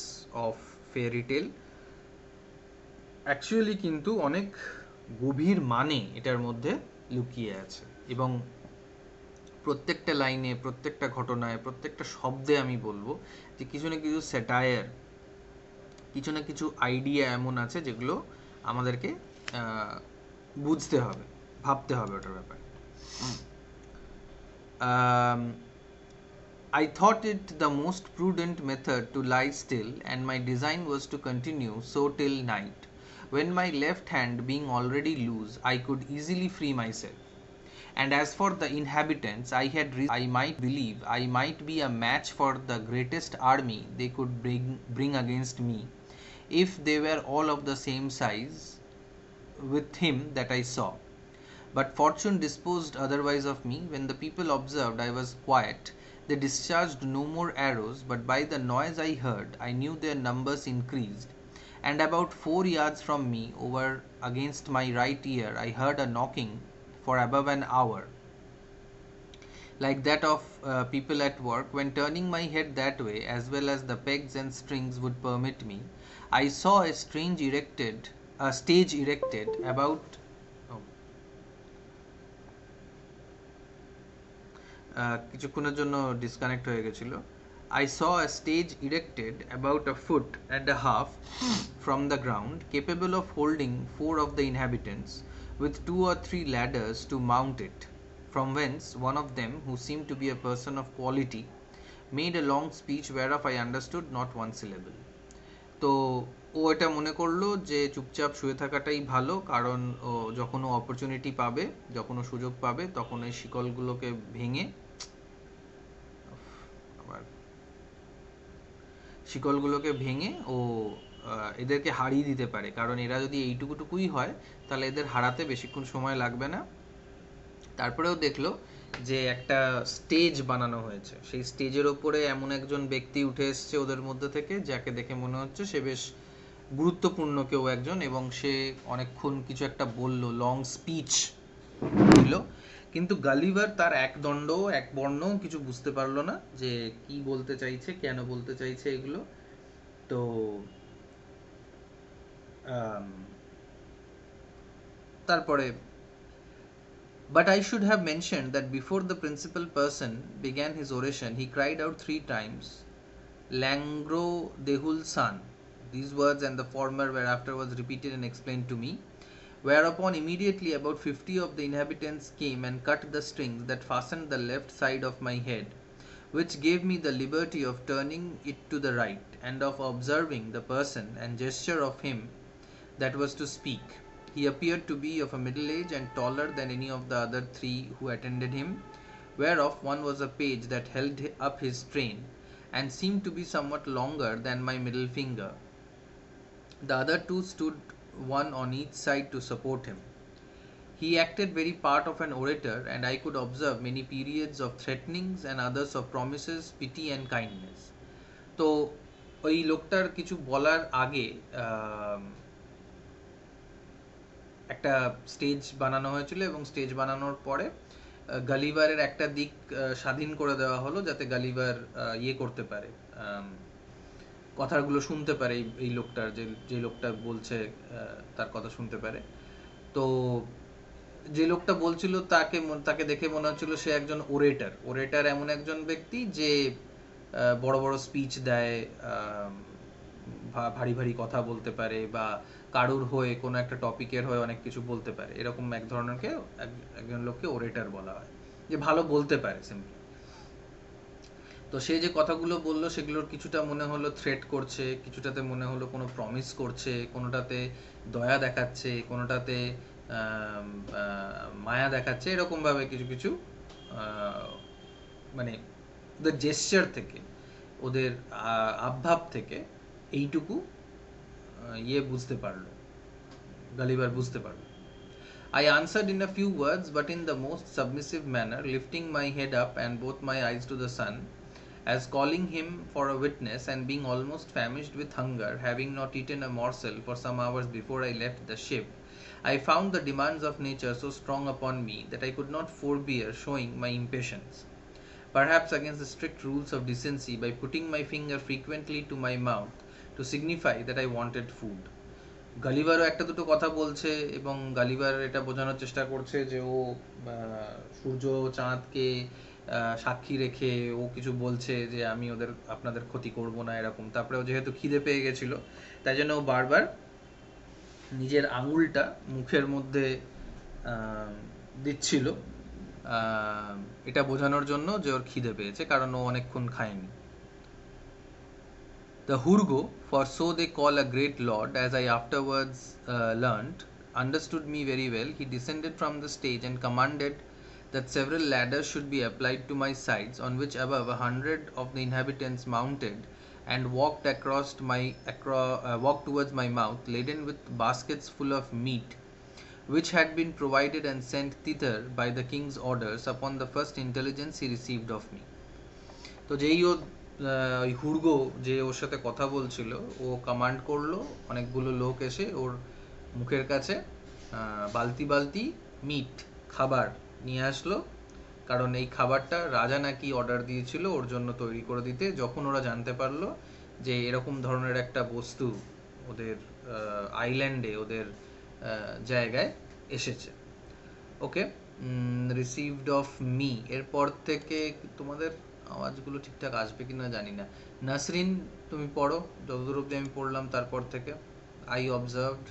of fairy tale, actually কিন্তু অনেক গভীর মানে এটার মধ্যে লুকিয়ে আছে। এবং প্রত্যেকটা লাইনে, প্রত্যেকটা ঘটনায়, প্রত্যেকটা শব্দে আমি বলবো যে কিছু না কিছু স্যাটায়ার, কিছু না কিছু আইডিয়া এমন আছে যেগুলো আমাদেরকে বুঝতে হবে, ভাবতে হবে ওটার ব্যাপারে। I thought it the most prudent method to lie still, and my design was to continue so till night, when my left hand being already loose, I could easily free myself. And as for the inhabitants, I had reason I might believe I might be a match for the greatest army they could bring against me, if they were all of the same size with him that I saw. But fortune disposed otherwise of me. When the people observed I was quiet, they discharged no more arrows, but by the noise I heard, I knew their numbers increased. And about 4 yards from me, over against my right ear, I heard a knocking for above an hour, like that of people at work. When turning my head that way, as well as the pegs and strings would permit me, I saw a stage erected about oh, কিছুক্ষণের জন্য disconnect হয়ে গেছিল। I saw a stage erected about a foot and a half from the ground, capable of holding 4 of the inhabitants, with 2 or 3 ladders to mount it. from whence one of them, who seemed to be a person of quality, made a long speech whereof I understood not one syllable. তো ও এটা মনে করলো যে চুপচাপ শুয়ে থাকাটাই ভালো, কারণ ও যখন ও অপরচুনিটি পাবে, যখন ও সুযোগ পাবে, তখন এই শিকলগুলোকে ভেঙে আবার শিকলগুলোকে ভেঙে ও এদেরকে হারিয়ে দিতে পারে, কারণ এরা যদি এইটুকুটুকুই হয় তাহলে এদের হারাতে বেশিক্ষণ সময় লাগবে না। তারপরেও দেখলো যে একটা স্টেজ বানানো হয়েছে, সেই স্টেজের ওপরে এমন একজন ব্যক্তি উঠে এসছে ওদের মধ্যে থেকে, যাকে দেখে মনে হচ্ছে সে বেশ গুরুত্বপূর্ণ কেউ একজন, এবং সে অনেকক্ষণ কিছু একটা বলল, লং স্পিচ দিল, কিন্তু গালিভার তার এক দণ্ড এক বর্ণ কিছু বুঝতে পারলো না যে কি বলতে চাইছে, কেন বলতে চাইছে এগুলো। তো তারপরে But I should have mentioned that before the principal person began his oration, he cried out 3 times, Langro Dehul San. These words and the former were afterwards repeated and explained to me, whereupon immediately about 50 of the inhabitants came and cut the strings that fastened the left side of my head, which gave me the liberty of turning it to the right, and of observing the person and gesture of him that was to speak. He appeared to be of a middle age and taller than any of the other 3 who attended him, whereof one was a page that held up his train, and seemed to be somewhat longer than my middle finger. The other 2 stood one on each side to support him. He acted very part of an orator, and I could observe many periods of threatenings and others of promises, pity and kindness. তো ওই লোকটার কিছু বলার আগে একটা stage বানানো হয়েছিল, এবং স্টেজ বানানোর পরে গালিভারের একটা দিক স্বাধীন করে দেওয়া হলো, যাতে গালিভার ইয়ে করতে পারে, কথাগুলো শুনতে পারে, এই লোকটার যে লোকটা বলছে তার কথা শুনতে পারে। তো যে লোকটা বলছিল তাকে দেখে মনে হচ্ছিল সে একজন ওরেটার এমন একজন ব্যক্তি যে বড় বড় স্পিচ দেয়, ভারী ভারী কথা বলতে পারে, বা কারুর হয়ে কোনো একটা টপিকের হয়ে অনেক কিছু বলতে পারে, এরকম এক ধরনেরকে একজন লোককে ওরেটার বলা হয়, যে ভালো বলতে পারে সিম্পলি। তো সে যে কথাগুলো বললো সেগুলোর কিছুটা মনে হলো থ্রেট করছে, কিছুটাতে মনে হলো কোনো প্রমিস করছে, কোনোটাতে দয়া দেখাচ্ছে, কোনোটাতে মায়া দেখাচ্ছে, এরকমভাবে কিছু কিছু মানে ওদের জেস্চার থেকে, ওদের আবভাব থেকে এইটুকু ইয়ে বুঝতে পারলো, গালিভার বুঝতে পারলো। I answered in a few words, but in the most submissive manner, lifting my head up and both my eyes to the sun, as calling him for a witness, and being almost famished with hunger, having not eaten a morsel for some hours before I left the ship, I found the demands of nature so strong upon me that I could not forbear showing my impatience, perhaps against the strict rules of decency, by putting my finger frequently to my mouth to signify that I wanted food. গালিভারও একটা দুটো কথা বলছে, এবং Gulliver এটা বোঝানোর চেষ্টা করছে যে ও সূর্য চাঁদকে সাক্ষী রেখে ও কিছু বলছে যে আমি আপনাদের ক্ষতি করব না, এরকম। তারপরে ও যেহেতু খিদে পেয়ে গেছিল, তাই জন্য ও বারবার নিজের আঙুলটা মুখের মধ্যে দিচ্ছিল, এটা বোঝানোর জন্য যে ওর খিদে পেয়েছে, কারণ ও অনেকক্ষণ খায়নি। The Hurgo, for so they call a great lord, as I afterwards learnt, understood me very well. He descended from the stage and commanded that several ladders should be applied to my sides, on which above 100 of the inhabitants mounted and walked towards my mouth, laden with baskets full of meat, which had been provided and sent thither by the king's orders upon the first intelligence he received of me. তো যেই ওই হুড়গো যে ওর সাথে কথা বলছিল, ও command করলো অনেকগুলো লোক এসে ওর মুখের কাছে বালতি বালতি মিট, খাবার নিয়ে আসলো, কারণ এই খাবারটা রাজা নাকি অর্ডার দিয়েছিল ওর জন্য তৈরি করে দিতে, যখন ওরা জানতে পারলো যে এরকম ধরনের একটা বস্তু ওদের আইল্যান্ডে, ওদের জায়গায় এসেছে। ওকে, রিসিভড অফ মি, এরপর থেকে তোমাদের আওয়াজগুলো ঠিকঠাক আসবে কিনা জানি না। নাসরিন, তুমি পড়ো যতদূর অব্দি আমি পড়লাম, তারপর থেকে I observed.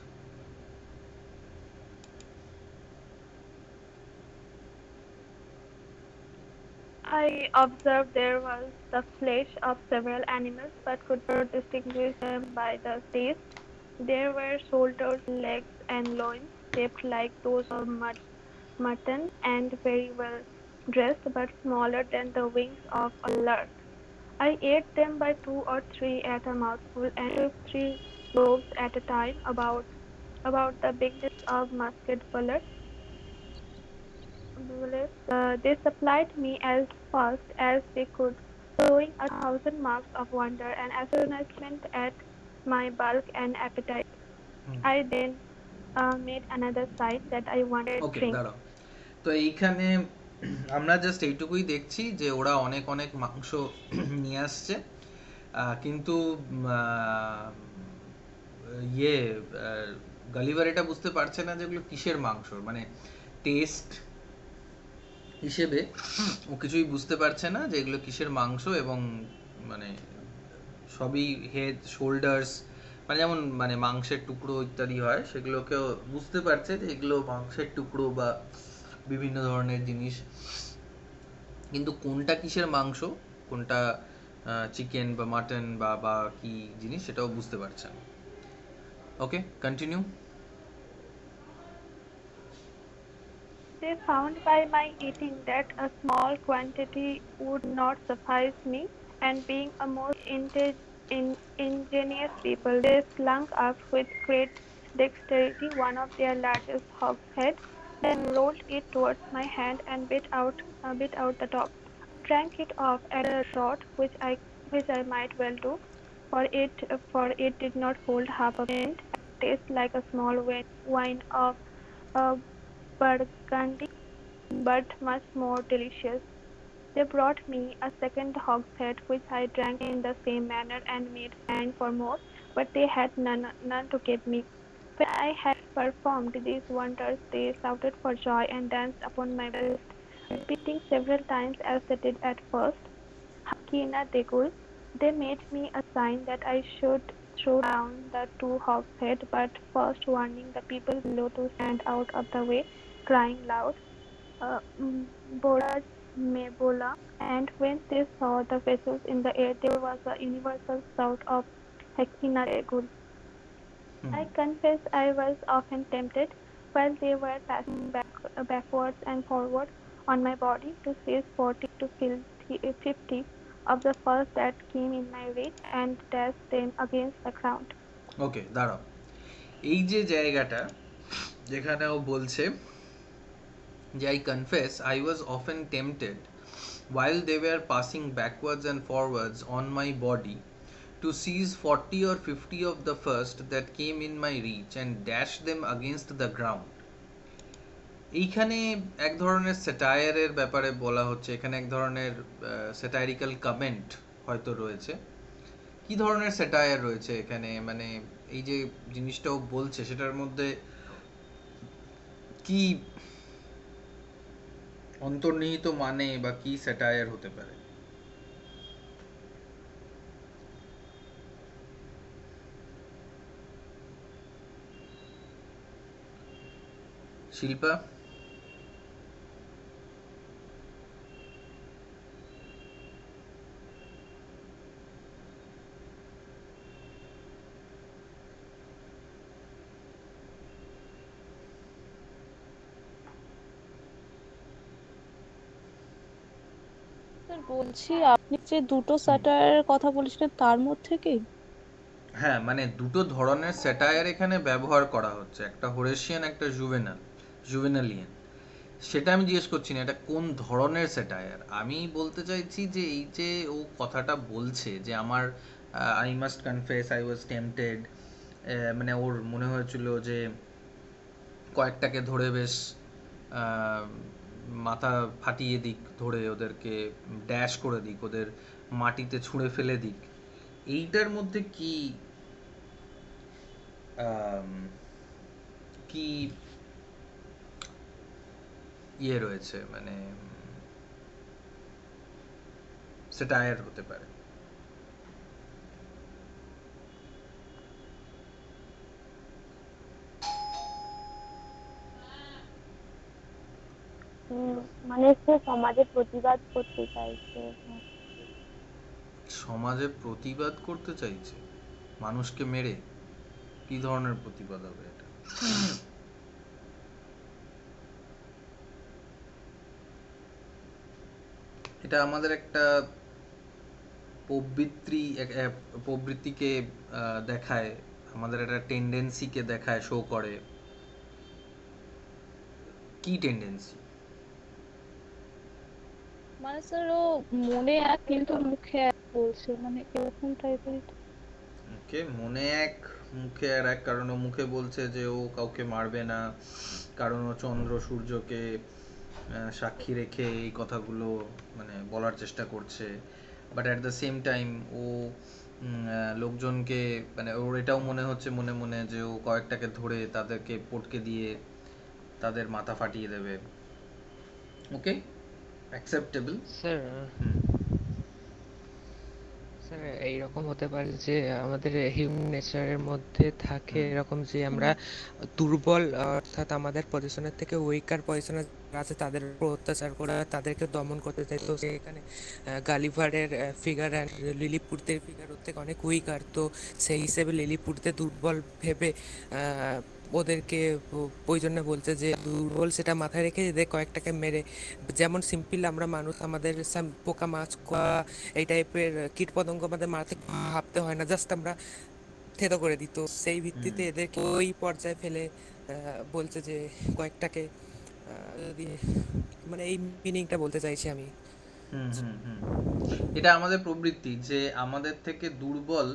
I observed there was the flesh of several animals, but could not distinguish them by the taste. There were shoulders, legs, and loins, shaped like those of mutton, and very well dressed, but smaller than the wings of a lark. I ate them by two or three at a mouthful, and took three loaves at a time, about the bigness of musket bullets. They supplied me as fast as they could, throwing 1,000 marks of wonder and astonishment at my bulk and appetite. I then made another sign that I wanted okay, drink. দাঁড়াও। তো এইখানে আমরা just এইটুকুই দেখছি যে ওরা অনেক অনেক মাংস নিয়ে আসছে, কিন্তু ইয়ে গালিভার এটা বুঝতে পারছে না যে এগুলো কিসের মাংস, মানে টেস্ট হিসেবে ও কিছুই বুঝতে পারছে না যে এগুলো কিসের মাংস, এবং মানে সবই হেড, শোল্ডার্স, মানে যেমন মানে মাংসের টুকরো ইত্যাদি হয়, সেগুলোকেও বুঝতে পারছে যে এগুলো মাংসের টুকরো বা বিভিন্ন ধরনের জিনিস, কিন্তু কোনটা কিসের মাংস, কোনটা চিকেন বা মাটন বা বা কি জিনিস, সেটাও বুঝতে পারছে না। ওকে, continue. They found by my eating that a small quantity would not suffice me, and being a most ingenious people, they slunk up with great dexterity one of their largest hogsheads, then rolled it towards my hand and bit out the top. Drank it off at a draught, which I might well do, for it did not hold half a pint, and tasted like a small wine of uh, Burgundy, but much more delicious. They brought me a second hogshead, which I drank in the same manner, and made sign for more, but they had none to give me. When I had performed these wonders, they shouted for joy and danced upon my breast, repeating several times as they did at first, Hakina Degul. They made me a sign that I should throw down the two hogsheads, but first warning the people below to stand out of the way, crying loud, Bora Mebola, and when they saw the vessels in the air, there was a universal shout of Hakina Degul. I confess I was often tempted, while they were passing backwards and forwards on my body, to seize 40 to 50 of the first that came in my reach and dash them against the ground. ওকে, দাঁড়াও। এই যে জায়গাটা যেখানে ও বলছে যে I confess I was often tempted while they were passing backwards and forwards on my body to seize 40 or 50 of the first that came in my reach and dash them against the ground. এইখানে এক ধরনের স্যাটায়ারের ব্যাপারে বলা হচ্ছে, এখানে এক ধরনের satirical comment হয়তো রয়েছে। কি ধরনের স্যাটায়ার রয়েছে এখানে, মানে এই যে জিনিসটাও বলছে সেটার মধ্যে কি অন্তর্নিহিত মানে বা কি স্যাটায়ার হতে পারে? শিল্পা? স্যার বলছি, আপনি যে দুটো স্যাটায়ারের কথা বলেছিলেন তার মধ্যে কি? হ্যাঁ, মানে দুটো ধরনের স্যাটায়ার এখানে ব্যবহার করা হচ্ছে, একটা হোরেশিয়ান, একটা জুভেনালিয়ান। সেটা আমি জিজ্ঞেস করছি না এটা কোন ধরনের স্যাটায়ার। আমি বলতে চাইছি যে এই যে ও কথাটা বলছে যে আমার I must confess I was tempted, মানে ওর মনে হয়েছিল যে কয়েকটাকে ধরে বেশ আহ, মাথা ফাটিয়ে দিক, ধরে ওদেরকে ড্যাশ করে দিক, ওদের মাটিতে ছুঁড়ে ফেলে দিক। এইটার মধ্যে কি আম, কি ইয়ে রয়েছে, মানে স্যাটায়ার হতে পারে? উম, মানে সে সমাজে প্রতিবাদ করতে চাইছে। সমাজে প্রতিবাদ করতে চাইছে মানুষকে মেরে? কি ধরনের প্রতিবাদ হবে এটা? এটা আমাদের একটা প্রবৃত্তি প্রবৃত্তিকে দেখায়, আমাদের একটা টেন্ডেন্সিকে দেখায়, শো করে। কি টেন্ডেন্সি? মানে স্যার ও মনে এক কিন্তু মুখে এক বলছে, মানে এরকম টাইপের। ওকে, মনে এক মুখে আর এক, কারণ ও মুখে বলছে যে ও কাউকে মারবে না, কারণ ও চন্দ্র সূর্যকে সাক্ষী রেখে এই কথাগুলো মানে বলার চেষ্টা করছে। But at the same time ও লোকজনকে মানে ওর এটাও মনে হচ্ছে মনে মনে যে ও কয়েকটাকে ধরে তাদেরকে পটকে দিয়ে তাদের মাথা ফাটিয়ে দেবে। ওকে, অ্যাকসেপ্টেবল। স্যার, হুম স্যার এইরকম হতে পারে যে আমাদের হিউম্যান নেচারের মধ্যে থাকে হুম এরকম যে হুম। আমরা দুর্বল, অর্থাৎ আমাদের পজিশনের থেকে উইকার পজিশনে আছে তাদের উপর অত্যাচার করা, তাদেরকে দমন করতে চাই। তো সেখানে গালিভারের ফিগার অ্যান্ড লিলিপুটদের ফিগার ওর থেকে অনেক উইকার, তো সেই হিসেবে লিলিপুটদের দুর্বল ভেবে ওদেরকে ওই জন্য বলছে যে দুর্বল, সেটা মাথায় রেখে এদের কয়েকটাকে মেরে, যেমন সিম্পল আমরা মানুষ আমাদের পোকা মাছ এই টাইপের কীট পতঙ্গ আমাদের মারা থেকে ভাবতে হয় না, জাস্ট আমরা থেতো করে দিই। তো সেই হুম ভিত্তিতে এদেরকে ওই পর্যায়ে ফেলে বলছে যে কয়েকটাকে যদি, মানে এই মিনিংটা বলতে চাইছি আমি। হুম হুম হুম এটা আমাদের প্রবৃত্তি যে আমাদের থেকে দুর্বল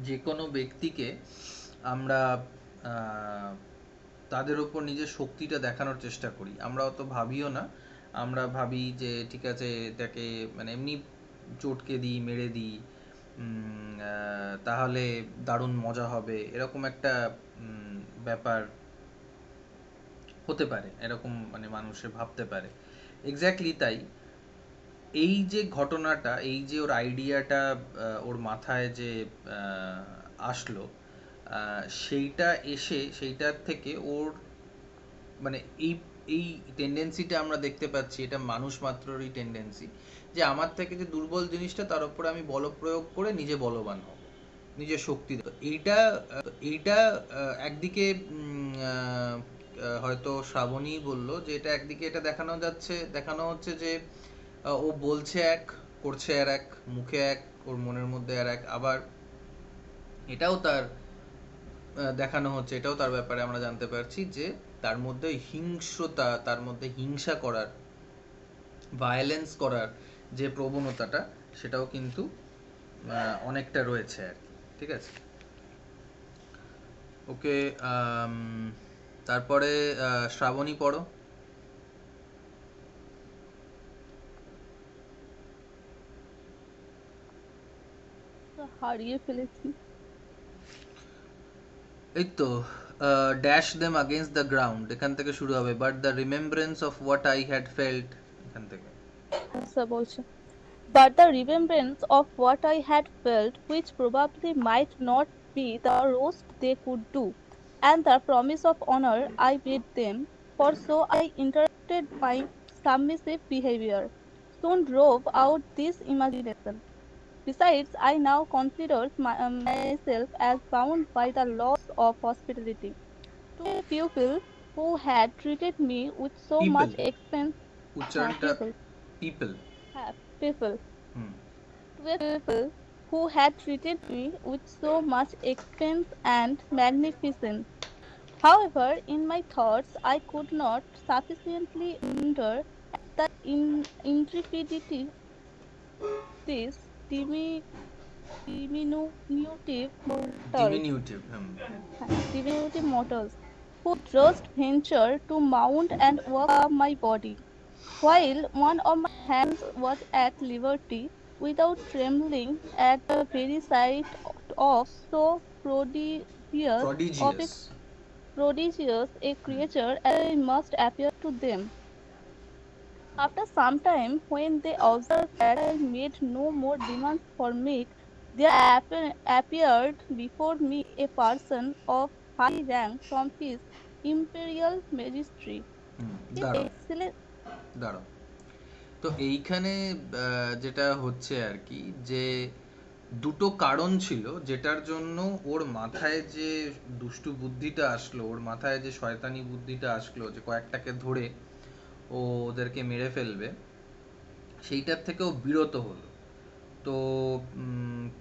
যে কোনো ব্যক্তিকে আমরা আহ, তাদের ওপর নিজের শক্তিটা দেখানোর চেষ্টা করি। আমরা অত ভাবিও না, আমরা ভাবি যে ঠিক আছে এটাকে মানে এমনি চটকে দিই, মেরে দিই, তাহলে দারুণ মজা হবে, এরকম একটা ব্যাপার হতে পারে, এরকম মানে মানুষে ভাবতে পারে। এক্স্যাক্টলি তাই। এই যে ঘটনাটা, এই যে ওর আইডিয়াটা ওর মাথায় যে আসলো, সেইটা এসে সেইটার থেকে ওর মানে এই এই টেন্ডেন্সিটা আমরা দেখতে পাচ্ছি, এটা মানুষ মাত্ররই টেন্ডেন্সি, যে আমার থেকে যে দুর্বল জিনিসটা তার উপরে আমি বল প্রয়োগ করে নিজে বলবান হব, নিজের শক্তি দেব। এইটা একদিকে হয়তো শ্রাবণী বলল যে এটা একদিকে এটা দেখানো হচ্ছে যে ও বলছে এক, করছে আর এক, মুখে এক, ওর মনের মধ্যে আর এক। আবার এটাও তার দেখানো হচ্ছে, এটাও তার ব্যাপারে আমরা জানতে পারছি যে তার মধ্যে হিংস্রতা, তার মধ্যে হিংসা করার, ভায়োলেন্স করার যে প্রবণতাটা, সেটাও কিন্তু অনেকটা রয়েছে আর কি। ঠিক আছে, ওকে। তারপরে শ্রাবণী পড়ো। হারিয়ে ফেলেছি। এই তো, dash them against the ground এখান থেকে শুরু হবে, but the remembrance of what I had felt এখান থেকে। স্যার বলছে, but the remembrance of what I had felt, which probably might not be the roast they could do, and the promise of honor I made them, for so I interrupted my submissive behavior, soon drove out this imagination. Besides, I now consider myself as bound by the laws of hospitality to a pupil who had treated me with so people, much expense. উচ্চারণটা Pupil, people. people. Hmm To a people who had treated me with so much expense and magnificence. However, in my thoughts, I could not sufficiently wonder at the intrepidity these diminutive mortals, diminutive. Hmm diminutive mortals, who durst venture to mount and walk up my body, while one of my hands was at liberty, without trembling at the very sight of so of প্রডিজিয়াস। a prodigious a creature as I must appear to them. After some time, when they observed that I made no more demands for meat, there appeared before me a person of high rank from his imperial majesty, দাঁড়াও excellent. দাঁড়াও তো এইখানে যেটা হচ্ছে আর কি, যে দুটো কারণ ছিল যেটার জন্য ওর মাথায় যে দুষ্টু বুদ্ধিটা আসলো, ওর মাথায় যে শয়তানি বুদ্ধিটা আসলো যে কয়েকটাকে ধরে ও ওদেরকে মেরে ফেলবে, সেইটার থেকেও বিরত হলো। তো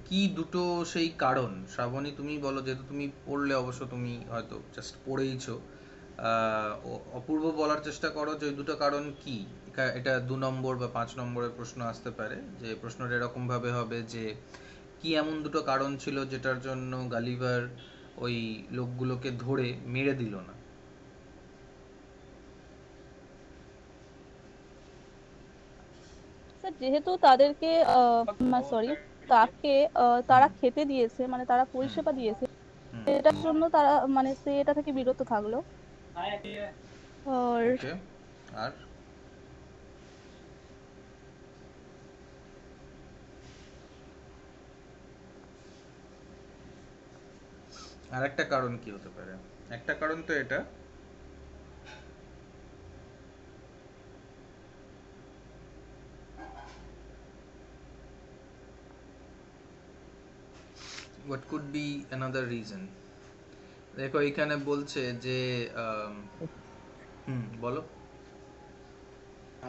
কি দুটো সেই কারণ, শ্রাবণী তুমি বলো, যেহেতু তুমি পড়লে, অবশ্য তুমি হয়তো জাস্ট পড়েইছো। অপূর্ব বলার চেষ্টা করো যে ওই দুটো কারণ কি। এটা 2 নম্বর বা 5 নম্বরের প্রশ্ন আসতে পারে, যে প্রশ্নটা এরকম ভাবে হবে যে কি এমন দুটো কারণ ছিল যেটার জন্য গালিভার ওই লোকগুলোকে ধরে মেরে দিল না। স্যার যেহেতু তাদেরকে সরি, তাকে তারা হুম খেতে দিয়েছে, মানে তারা হুম পরিষেবা দিয়েছে, হুম এটার জন্য তারা মানে সে এটা থেকে বিরত থাকলো। আর ওকে। আর আর একটা কারণ কি হতে পারে? একটা কারণ তো এটা। What could be another reason? দেখো এখানে বলছে যে বলো।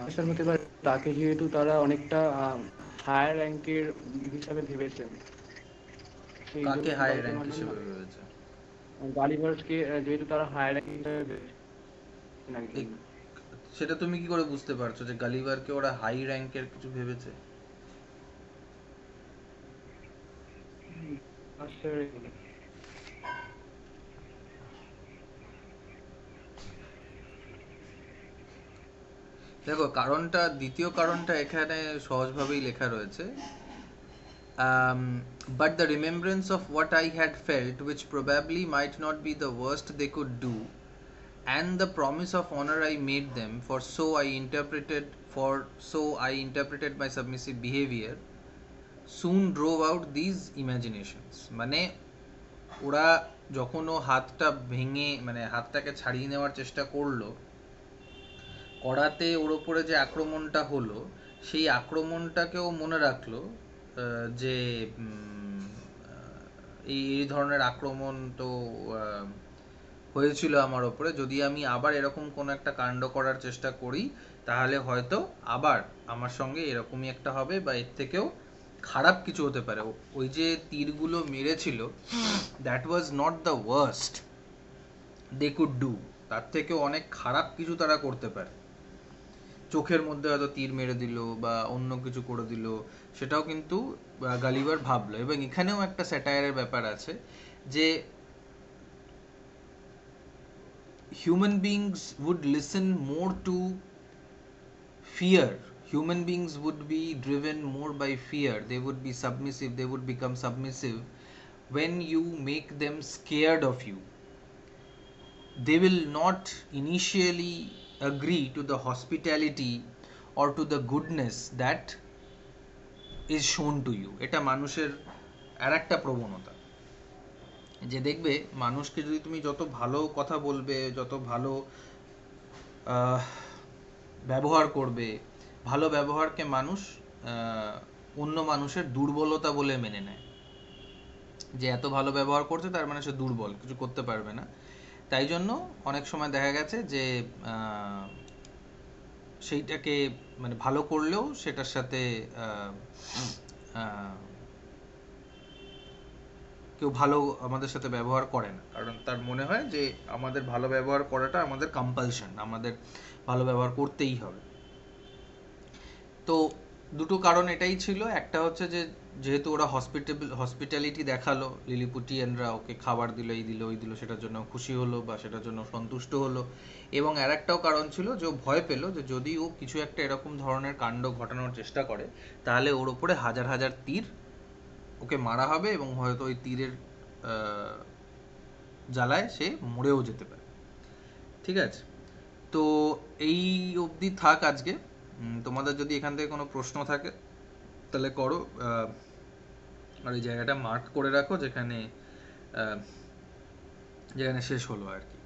আসার হতে পারে তাকে যেহেতু তারা অনেকটা হায়ার র্যাঙ্কের হিসাবে ভেবেছেন, সেই কাকে জন্য হাই তাদেরকে র্যাঙ্ক মানে হিসেবে ভেবেছে? গালিভার্সকে যেহেতু তারা হায়ার র্যাঙ্ক হিসাবে ভেবেছেন একজন। এই সেটা তুমি কি করে বুঝতে পারছো যে গালিভারকে ওরা হাই র্যাঙ্কের কিছু ভেবেছে? আশ্চর্য। দেখো কারণটা, দ্বিতীয় কারণটা এখানে সহজভাবেই লেখা রয়েছে। But the remembrance of what I had felt, which probably might not be the worst they could do, and the promise of honor I made them, for so I interpreted my submissive behavior, soon drove out these imaginations. মানে ওরা যখন ও হাতটা ভেঙে, মানে হাতটাকে ছাড়িয়ে নেওয়ার চেষ্টা করলো, করাতে ওর ওপরে যে আক্রমণটা হলো, সেই আক্রমণটাকেও মনে রাখলো, যে এই এই ধরনের আক্রমণ তো হয়েছিল আমার ওপরে, যদি আমি আবার এরকম কোনো একটা কাণ্ড করার চেষ্টা করি তাহলে হয়তো আবার আমার সঙ্গে এরকমই একটা হবে, বা এর থেকেও খারাপ কিছু হতে পারে। ওই যে তীরগুলো মেরেছিল, that was not the worst they could do, তার থেকেও অনেক খারাপ কিছু তারা করতে পারে। চোখের মধ্যে হয়তো তীর মেরে দিল বা অন্য কিছু করে দিল, সেটাও কিন্তু গালিভার ভাবলো। এবং এখানেও একটা স্যাটায়ারের ব্যাপার আছে, যে human beings would listen more to fear. Human beings would be driven more by fear. They would be submissive, they would become submissive when you make them scared of you. They will not initially agree to the hospitality or to the goodness that is shown to you. এটা মানুষের আর একটা প্রবণতা, যে দেখবে মানুষকে যদি তুমি যত ভালো কথা বলবে, যত ভালো ব্যবহার করবে, ভালো ব্যবহারকে মানুষ অন্য মানুষের দুর্বলতা বলে মেনে নেয়, যে এত ভালো ব্যবহার করছে তার মানে সে দুর্বল, কিছু করতে পারবে না। তাই জন্য অনেক সময় দেখা গেছে যে সেইটাকে মানে ভালো করলেও সেটার সাথে কেউ ভালো আমাদের সাথে ব্যবহার করে না, কারণ তার মনে হয় যে আমাদের ভালো ব্যবহার করাটা আমাদের কম্পালশন, আমাদের ভালো ব্যবহার করতেই হবে। তো দুটো কারণ এটাই ছিল। একটা হচ্ছে যে যেহেতু ওরা হসপিটালিটি দেখালো, লিলিপুটিয়ানরা ওকে খাবার দিল, এই দিল ওই দিল, সেটার জন্য খুশি হলো বা সেটার জন্য সন্তুষ্ট হলো। এবং আর একটাও কারণ ছিল যে ও ভয় পেলো যে যদি ও কিছু একটা এরকম ধরনের কাণ্ড ঘটানোর চেষ্টা করে তাহলে ওর ওপরে হাজার হাজার তীর ওকে মারা হবে, এবং হয়তো ওই তীরের জ্বালায় সে মরেও যেতে পারে। ঠিক আছে, তো এই অবধি থাক আজকে। তোমাদের যদি এখান থেকে কোনো প্রশ্ন থাকে তাহলে করো, আর এই জায়গাটা মার্ক করে রাখো যেখানে যেখানে শেষ হলো আর কি।